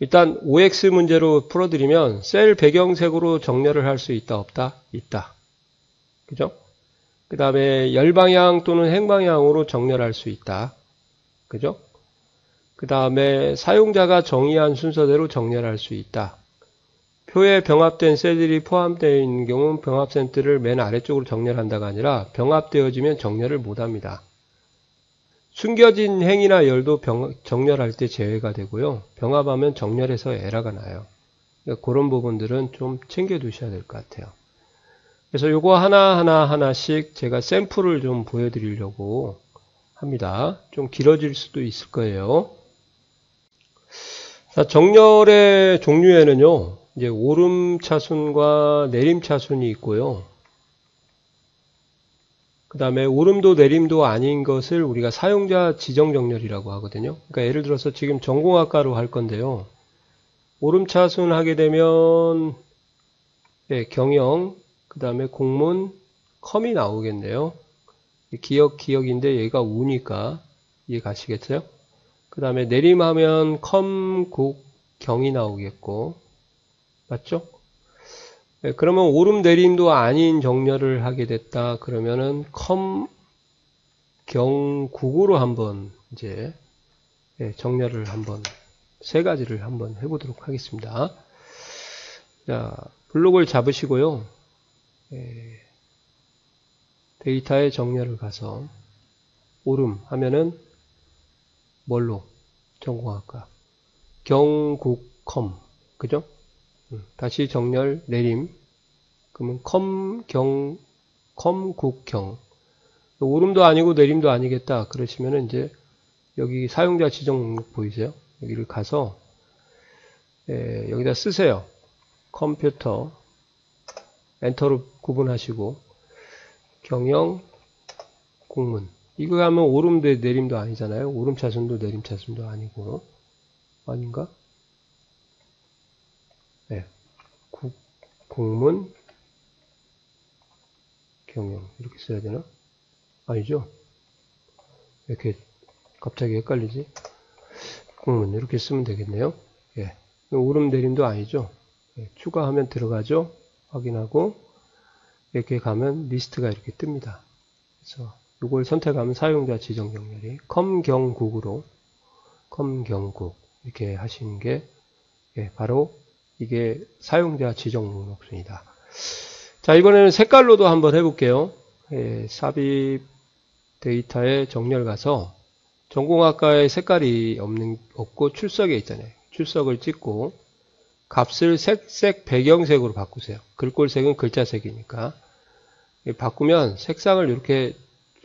일단 OX 문제로 풀어드리면 셀 배경색으로 정렬을 할 수 있다, 없다? 있다. 그죠? 그 다음에 열방향 또는 행방향으로 정렬할 수 있다. 그죠? 그 다음에 사용자가 정의한 순서대로 정렬할 수 있다. 표에 병합된 셀들이 포함되어 있는 경우는 병합 셀들을 맨 아래쪽으로 정렬한다가 아니라 병합되어지면 정렬을 못합니다. 숨겨진 행이나 열도 정렬할 때 제외가 되고요. 병합하면 정렬해서 에러가 나요. 그러니까 그런 부분들은 좀 챙겨 두셔야 될 것 같아요. 그래서 요거 하나씩 제가 샘플을 좀 보여드리려고 합니다. 좀 길어질 수도 있을 거예요. 자, 정렬의 종류에는요, 이제 오름차순과 내림차순이 있고요. 그 다음에 오름도 내림도 아닌 것을 우리가 사용자 지정 정렬이라고 하거든요. 그러니까 예를 들어서 지금 전공학과로 할 건데요. 오름차순 하게 되면 경영, 그 다음에 공문, 컴이 나오겠네요. 기억인데 얘가 우니까 이해 가시겠어요? 그 다음에 내림하면 컴, 국, 경이 나오겠고, 맞죠? 그러면 오름 내림도 아닌 정렬을 하게 됐다 그러면은 컴, 경, 국으로 한번 이제 정렬을 한번 3가지를 한번 해보도록 하겠습니다. 자, 블록을 잡으시고요. 데이터의 정렬을 가서 오름 하면은 뭘로? 전공학과 경국컴, 그죠? 다시 정렬 내림, 그러면 컴국경. 오름도 아니고 내림도 아니겠다 그러시면은 이제 여기 사용자 지정 목록 보이세요? 여기를 가서 여기다 쓰세요. 컴퓨터 엔터로 구분하시고 경영 공문. 이거 하면 오름도 내림도 아니잖아요. 오름차순도 내림차순도 아니고. 아닌가? 네. 공문, 경영. 이렇게 써야 되나? 아니죠? 이렇게 갑자기 헷갈리지? 그러면 이렇게 쓰면 되겠네요. 예. 오름 내림도 아니죠? 예. 추가하면 들어가죠? 확인하고 이렇게 가면 리스트가 이렇게 뜹니다. 그래서 이걸 선택하면 사용자 지정 정렬이 컴경국으로 컴경국 이렇게 하시는 게 예, 바로 이게 사용자 지정 목록순이다. 자, 이번에는 색깔로도 한번 해볼게요. 예, 삽입 데이터에 정렬 가서 전공학과에 색깔이 없고 출석에 있잖아요. 출석을 찍고 값을 색색 배경색으로 바꾸세요. 글꼴색은 글자색이니까. 바꾸면 색상을 이렇게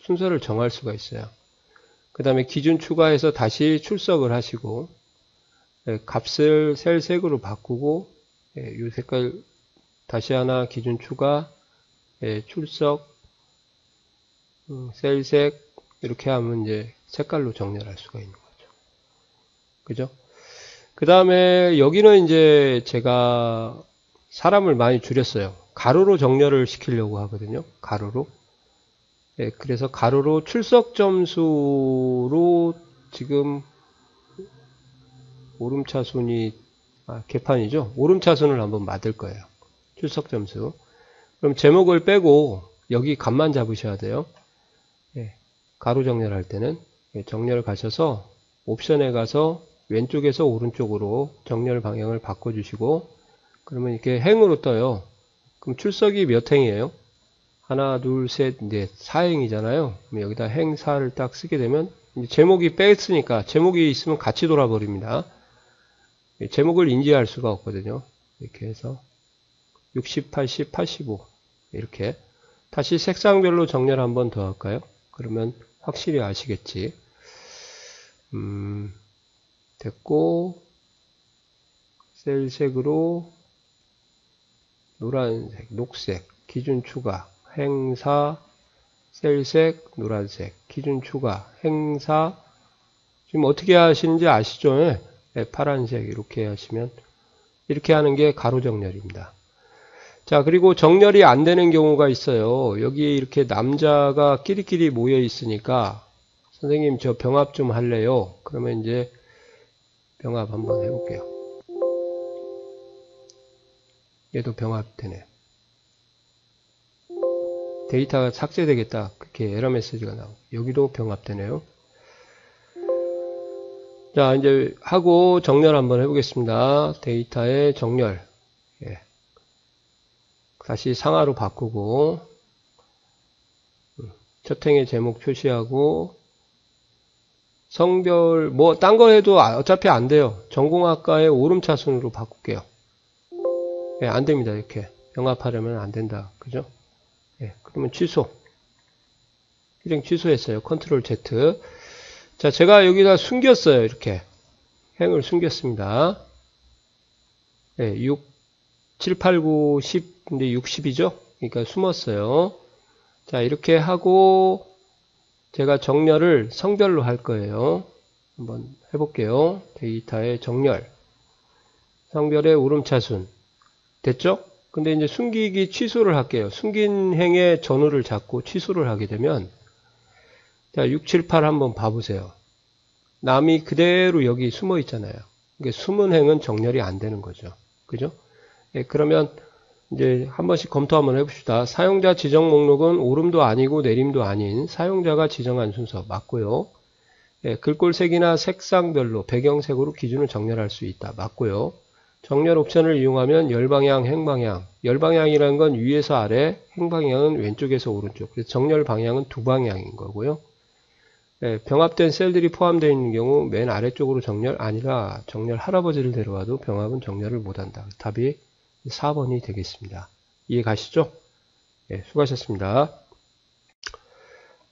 순서를 정할 수가 있어요. 그 다음에 기준 추가해서 다시 출석을 하시고 값을 셀색으로 바꾸고 이 색깔 다시 하나 기준 추가 출석 셀색 이렇게 하면 이제 색깔로 정렬할 수가 있는 거죠. 그죠? 그 다음에 여기는 이제 제가 사람을 많이 줄였어요. 가로로 정렬을 시키려고 하거든요. 가로로. 네, 그래서 가로로 출석 점수로 지금 오름차순이 개판이죠. 오름차순을 한번 만들 거예요. 출석 점수. 그럼 제목을 빼고 여기 값만 잡으셔야 돼요. 네, 가로 정렬할 때는 정렬 가셔서 옵션에 가서 왼쪽에서 오른쪽으로 정렬 방향을 바꿔주시고 그러면 이렇게 행으로 떠요. 그럼 출석이 몇 행이에요? 하나, 둘, 셋, 넷, 4행이잖아요. 그럼 여기다 행 4를 딱 쓰게 되면 제목이 뺐으니까 제목이 있으면 같이 돌아버립니다. 제목을 인지할 수가 없거든요. 이렇게 해서 60, 80, 85 이렇게 다시 색상별로 정렬 한번 더 할까요? 그러면 확실히 아시겠지. 됐고 셀색으로 노란색, 녹색, 기준 추가, 행사, 셀색, 노란색, 기준 추가, 행사. 지금 어떻게 하시는지 아시죠? 네, 파란색 이렇게 하시면 이렇게 하는 게 가로 정렬입니다. 자, 그리고 정렬이 안 되는 경우가 있어요. 여기 이렇게 남자가 끼리끼리 모여 있으니까 선생님 저 병합 좀 할래요. 그러면 이제 병합 한번 해볼게요. 얘도 병합되네. 데이터가 삭제되겠다. 그렇게 에러 메시지가 나오고 여기도 병합되네요. 자, 이제 하고 정렬 한번 해보겠습니다. 데이터의 정렬. 예. 다시 상하로 바꾸고 첫 행의 제목 표시하고 성별 뭐 딴 거 해도 어차피 안 돼요. 전공학과의 오름차순으로 바꿀게요. 예, 안 됩니다. 이렇게 병합하려면 안 된다. 그죠? 예, 그러면 취소. 실행 취소했어요. 컨트롤 Z. 자, 제가 여기다 숨겼어요. 이렇게 행을 숨겼습니다. 예, 6, 7, 8, 9, 10 근데 60이죠? 그러니까 숨었어요. 자, 이렇게 하고 제가 정렬을 성별로 할 거예요. 한번 해볼게요. 데이터의 정렬. 성별의 오름차순. 됐죠? 근데 이제 숨기기 취소를 할게요. 숨긴 행의 전후를 잡고 취소를 하게 되면 자, 6, 7, 8 한번 봐보세요. 남이 그대로 여기 숨어 있잖아요. 이게 숨은 행은 정렬이 안 되는 거죠. 그죠? 예, 그러면 이제 한 번씩 검토 한번 해봅시다. 사용자 지정 목록은 오름도 아니고 내림도 아닌 사용자가 지정한 순서 맞고요. 예, 글꼴색이나 색상별로 배경색으로 기준을 정렬할 수 있다. 맞고요. 정렬 옵션을 이용하면 열방향, 행방향. 열방향이라는 건 위에서 아래, 행방향은 왼쪽에서 오른쪽. 그래서 정렬 방향은 두 방향인 거고요. 예, 병합된 셀들이 포함되어 있는 경우 맨 아래쪽으로 정렬 아니라 정렬 할아버지를 데려와도 병합은 정렬을 못한다. 답이 4번이 되겠습니다. 이해 가시죠? 예, 수고하셨습니다.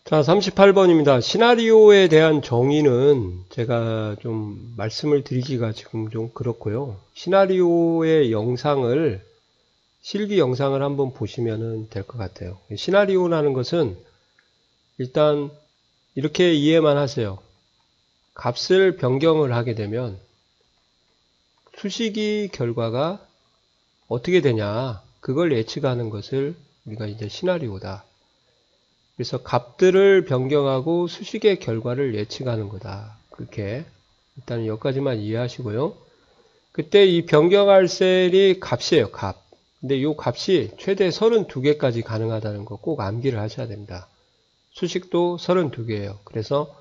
자, 38번입니다. 시나리오에 대한 정의는 제가 좀 말씀을 드리기가 지금 좀 그렇고요. 시나리오의 영상을, 실기 영상을 한번 보시면 될 것 같아요. 시나리오라는 것은 일단 이렇게 이해만 하세요. 값을 변경을 하게 되면 수식이 결과가 어떻게 되냐, 그걸 예측하는 것을 우리가 이제 시나리오다. 그래서 값들을 변경하고 수식의 결과를 예측하는 거다. 그렇게 일단 여기까지만 이해하시고요. 그때 이 변경할 셀이 값이에요. 값. 근데 이 값이 최대 32개까지 가능하다는 거 꼭 암기를 하셔야 됩니다. 수식도 32개예요. 그래서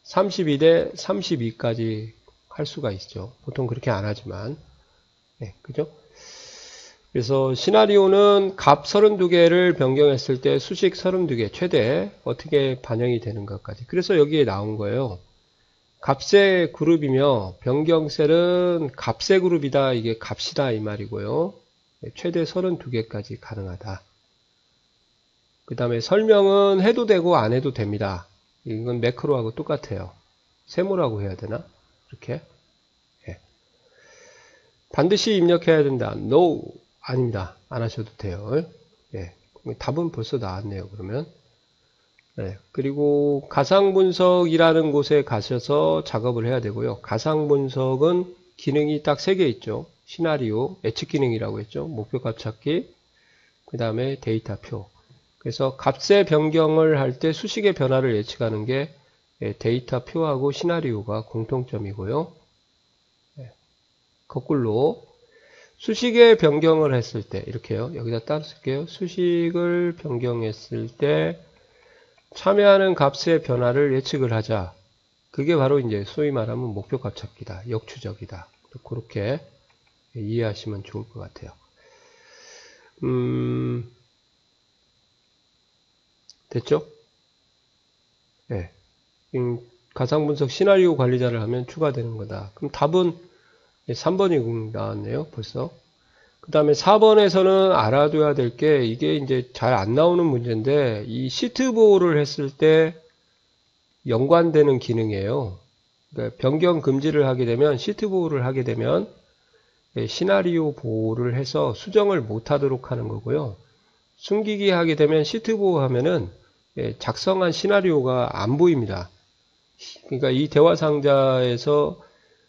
32대 32까지 할 수가 있죠. 보통 그렇게 안 하지만. 네, 그죠? 그래서 시나리오는 값 32개를 변경했을 때 수식 32개 최대 어떻게 반영이 되는 것까지. 그래서 여기에 나온 거예요. 값의 그룹이며 변경셀은 값의 그룹이다. 이게 값이다 이 말이고요. 최대 32개까지 가능하다. 그 다음에 설명은 해도 되고 안 해도 됩니다. 이건 매크로하고 똑같아요. 세모라고 해야 되나? 이렇게. 예. 반드시 입력해야 된다. No. 아닙니다. 안 하셔도 돼요. 예. 답은 벌써 나왔네요. 그러면. 네. 그리고 가상분석이라는 곳에 가셔서 작업을 해야 되고요. 가상분석은 기능이 딱 3개 있죠. 시나리오, 예측 기능이라고 했죠. 목표값 찾기, 그 다음에 데이터표. 그래서 값의 변경을 할 때 수식의 변화를 예측하는 게 데이터표하고 시나리오가 공통점이고요. 거꾸로 수식의 변경을 했을 때 이렇게요. 여기다 따로 쓸게요. 수식을 변경했을 때 참여하는 값의 변화를 예측을 하자. 그게 바로 이제 소위 말하면 목표값 찾기다. 역추적이다. 그렇게 이해하시면 좋을 것 같아요. 됐죠? 네. 가상분석 시나리오 관리자를 하면 추가되는 거다. 그럼 답은 3번이 나왔네요. 벌써. 그 다음에 4번에서는 알아둬야 될 게 이게 이제 잘 안 나오는 문제인데 이 시트 보호를 했을 때 연관되는 기능이에요. 그러니까 변경 금지를 하게 되면 시트 보호를 하게 되면 시나리오 보호를 해서 수정을 못하도록 하는 거고요. 숨기기 하게 되면 시트 보호하면은 작성한 시나리오가 안 보입니다. 그러니까 이 대화 상자에서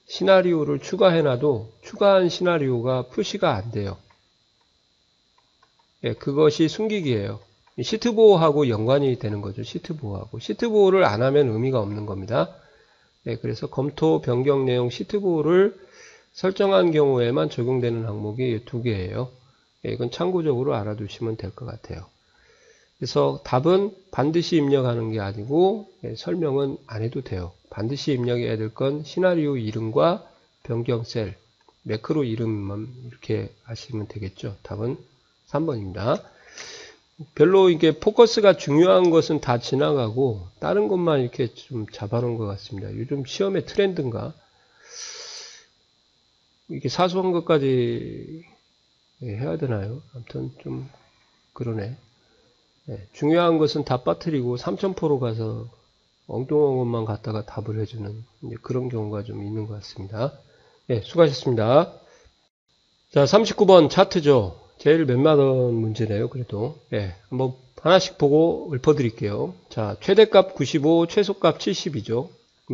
시나리오를 추가해놔도 추가한 시나리오가 표시가 안 돼요. 그것이 숨기기예요. 시트 보호하고 연관이 되는 거죠. 시트 보호하고. 시트 보호를 안 하면 의미가 없는 겁니다. 그래서 검토 변경 내용 시트 보호를 설정한 경우에만 적용되는 항목이 2개예요. 이건 참고적으로 알아두시면 될 것 같아요. 그래서 답은 반드시 입력하는 게 아니고 설명은 안 해도 돼요. 반드시 입력해야 될 건 시나리오 이름과 변경셀, 매크로 이름만 이렇게 하시면 되겠죠. 답은 3번입니다. 별로 이게 포커스가 중요한 것은 다 지나가고 다른 것만 이렇게 좀 잡아놓은 것 같습니다. 요즘 시험의 트렌드인가? 이게 사소한 것까지 해야 되나요? 아무튼 좀 그러네. 중요한 것은 다 빠뜨리고 3000포로 가서 엉뚱한 것만 갖다가 답을 해주는 그런 경우가 좀 있는 것 같습니다. 수고하셨습니다. 자, 39번 차트죠. 제일 웬만한 문제네요. 그래도 한번 하나씩 보고 읊어드릴게요. 자, 최대값 95, 최소값 70이죠.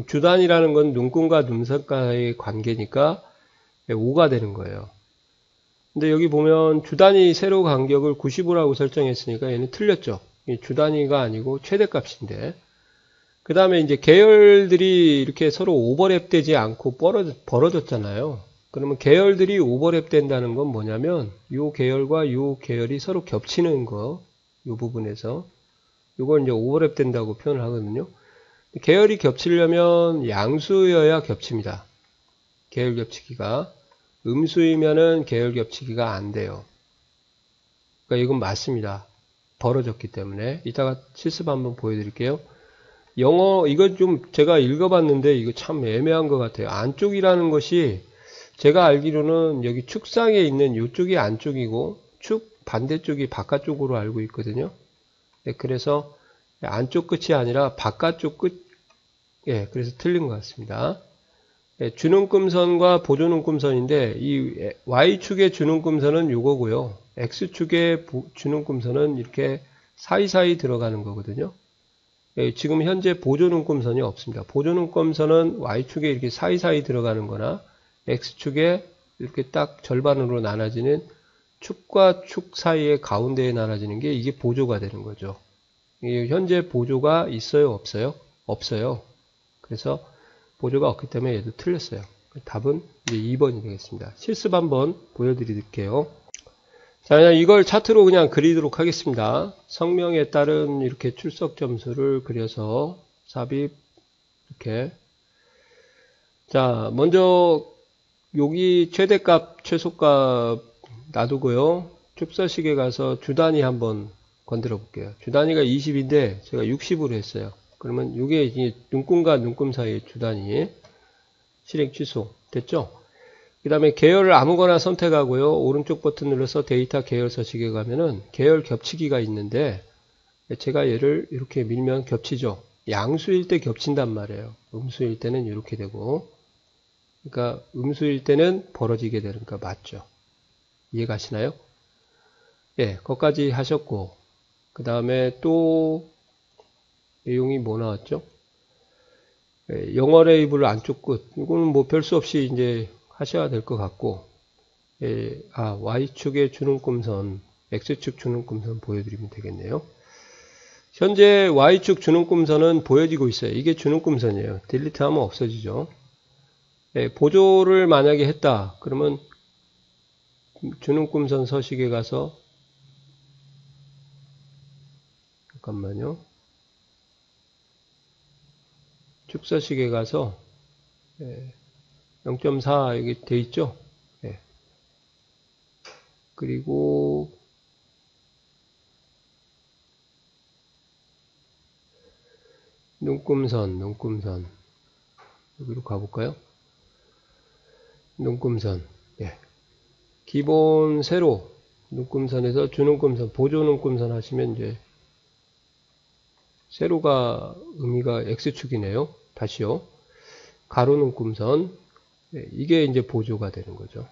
주단이라는 건 눈금과 눈썹과의 관계니까 5가 되는 거예요. 근데 여기 보면 주단위 세로 간격을 95라고 설정했으니까 얘는 틀렸죠. 주단위가 아니고 최대값인데. 그 다음에 이제 계열들이 이렇게 서로 오버랩 되지 않고 벌어졌잖아요. 그러면 계열들이 오버랩 된다는 건 뭐냐면 요 계열과 요 계열이 서로 겹치는 거, 요 부분에서 요걸 이제 오버랩 된다고 표현을 하거든요. 계열이 겹치려면 양수여야 겹칩니다. 계열 겹치기가. 음수이면은 계열 겹치기가 안 돼요. 그러니까 이건 맞습니다. 벌어졌기 때문에. 이따가 실습 한번 보여드릴게요. 영어, 이거 좀 제가 읽어봤는데 이거 참 애매한 것 같아요. 안쪽이라는 것이 제가 알기로는 여기 축상에 있는 이쪽이 안쪽이고 축 반대쪽이 바깥쪽으로 알고 있거든요. 그래서 안쪽 끝이 아니라 바깥쪽 끝, 그래서 틀린 것 같습니다. 주눈금선과 보조눈금선인데 이 Y축의 주눈금선은 요거고요. X축의 주눈금선은 이렇게 사이사이 들어가는 거거든요. 지금 현재 보조눈금선이 없습니다. 보조눈금선은 Y축에 이렇게 사이사이 들어가는 거나 X축에 이렇게 딱 절반으로 나눠지는 축과 축 사이에 가운데에 나눠지는 게 이게 보조가 되는 거죠. 현재 보조가 있어요, 없어요? 없어요. 그래서 보조가 없기 때문에 얘도 틀렸어요. 답은 이제 2번이 되겠습니다. 실습 한번 보여드릴게요. 자, 그냥 이걸 차트로 그냥 그리도록 하겠습니다. 성명에 따른 이렇게 출석 점수를 그려서 삽입, 이렇게. 자, 먼저, 여기 최대값, 최소값 놔두고요. 축소식에 가서 주단위 한번 건드려 볼게요. 주단위가 20인데, 제가 60으로 했어요. 그러면 이게 이제 눈금과 눈금 사이의 주단위. 실행 취소. 됐죠? 그 다음에 계열을 아무거나 선택하고요. 오른쪽 버튼 눌러서 데이터 계열 서식에 가면은 계열 겹치기가 있는데 제가 얘를 이렇게 밀면 겹치죠. 양수일 때 겹친단 말이에요. 음수일 때는 이렇게 되고, 그러니까 음수일 때는 벌어지게 되는 거 맞죠? 이해가시나요? 예, 거기까지 하셨고, 그 다음에 또 내용이 뭐 나왔죠? 예, 영어 레이블 안쪽 끝. 이거는 뭐 별 수 없이 이제 하셔야 될 것 같고, 예, Y축의 주눈금선, X축 주눈금선 보여드리면 되겠네요. 현재 Y축 주눈금선은 보여지고 있어요. 이게 주눈금선이에요. 딜리트 하면 없어지죠. 예, 보조를 만약에 했다. 그러면 주눈금선 서식에 가서, 잠깐만요. 축서식에 가서, 예, 0.4 여기 돼 있죠? 예. 그리고 눈금선 여기로 가볼까요? 눈금선, 예. 기본 세로 눈금선에서 주눈금선, 보조 눈금선 하시면 이제 세로가 의미가 X축이네요. 다시요. 가로 눈금선, 예, 이게 이제 보조가 되는 거죠.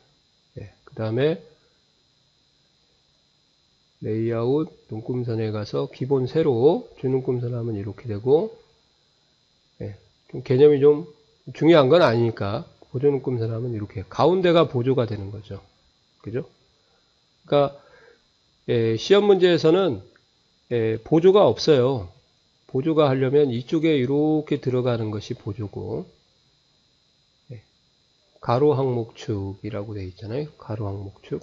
예, 그 다음에 레이아웃 눈금선에 가서 기본 세로 주눈금선 하면 이렇게 되고, 예, 좀 개념이 좀 중요한 건 아니니까 보조 눈금선 하면 이렇게 가운데가 보조가 되는 거죠. 그죠? 그러니까 예, 시험 문제에서는 예, 보조가 없어요. 보조가 하려면 이쪽에 이렇게 들어가는 것이 보조고, 가로 항목축이라고 되어 있잖아요. 가로 항목축.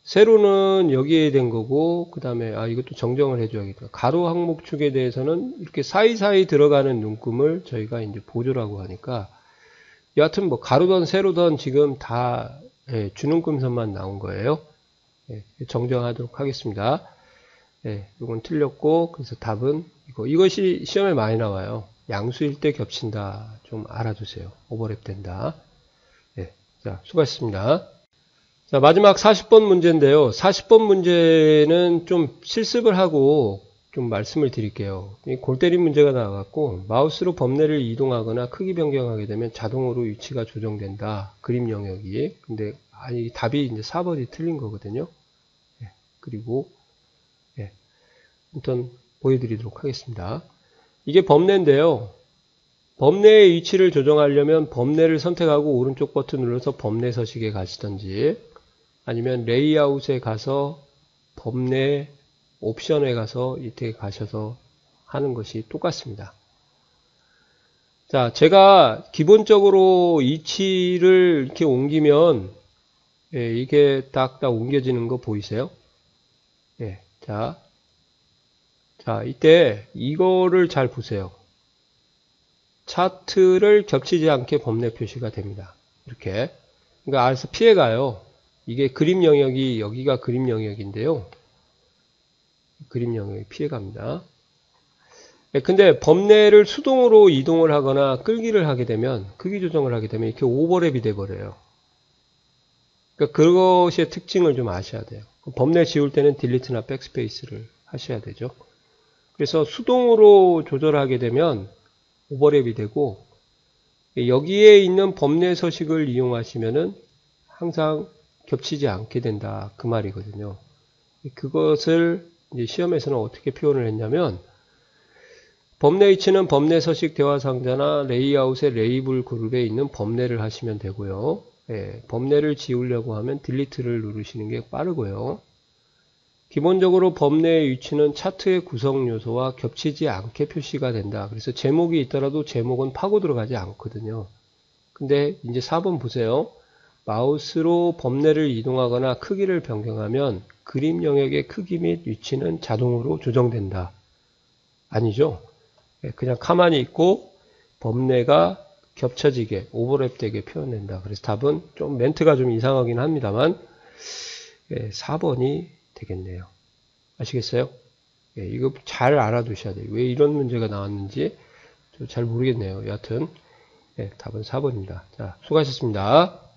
세로는 여기에 된 거고, 그 다음에, 이것도 정정을 해줘야겠다. 가로 항목축에 대해서는 이렇게 사이사이 들어가는 눈금을 저희가 이제 보조라고 하니까, 여하튼 뭐, 가로든 세로든 지금 다, 예, 주눈금선만 나온 거예요. 예, 정정하도록 하겠습니다. 예, 이건 틀렸고, 그래서 답은 이것이 시험에 많이 나와요. 양수일 때 겹친다. 좀 알아두세요. 오버랩 된다. 예, 자, 수고하셨습니다. 자, 마지막 40번 문제인데요. 40번 문제는 좀 실습을 하고 좀 말씀을 드릴게요. 골 때린 문제가 나와갖고 마우스로 범례를 이동하거나 크기 변경하게 되면 자동으로 위치가 조정된다. 그림 영역이. 근데 답이 이제 4번이 틀린 거거든요. 예, 그리고 예, 일단 보여드리도록 하겠습니다. 이게 범례인데요. 범례의 위치를 조정하려면 범례를 선택하고 오른쪽 버튼 눌러서 범례 서식에 가시던지 아니면 레이아웃에 가서 범례 옵션에 가서 이때 가셔서 하는 것이 똑같습니다. 자, 제가 기본적으로 위치를 이렇게 옮기면 예, 이게 딱딱 옮겨지는 거 보이세요? 예, 자, 이때 이거를 잘 보세요. 차트를 겹치지 않게 범례 표시가 됩니다. 이렇게. 그러니까 알아서 피해가요. 이게 그림 영역이, 여기가 그림 영역인데요. 그림 영역이 피해갑니다. 근데 범례를 수동으로 이동을 하거나 끌기를 하게 되면, 크기 조정을 하게 되면 이렇게 오버랩이 돼버려요. 그러니까 그것의 특징을 좀 아셔야 돼요. 범례 지울 때는 딜리트나 백스페이스를 하셔야 되죠. 그래서 수동으로 조절하게 되면 오버랩이 되고, 여기에 있는 범례 서식을 이용하시면은 항상 겹치지 않게 된다. 그 말이거든요. 그것을 이제 시험에서는 어떻게 표현을 했냐면, 범례 위치는 범례 서식 대화 상자나 레이아웃의 레이블 그룹에 있는 범례를 하시면 되고요. 예, 범례를 지우려고 하면 딜리트를 누르시는 게 빠르고요. 기본적으로 범내의 위치는 차트의 구성 요소와 겹치지 않게 표시가 된다. 그래서 제목이 있더라도 제목은 파고 들어가지 않거든요. 근데 이제 4번 보세요. 마우스로 범내를 이동하거나 크기를 변경하면 그림 영역의 크기 및 위치는 자동으로 조정된다. 아니죠? 그냥 가만히 있고 범내가 겹쳐지게 오버랩되게 표현된다. 그래서 답은 좀 멘트가 좀 이상하긴 합니다만 4번이 되겠네요. 아시겠어요? 이거 잘 알아두셔야 돼요. 왜 이런 문제가 나왔는지 잘 모르겠네요. 여하튼 답은 4번입니다. 자, 수고하셨습니다.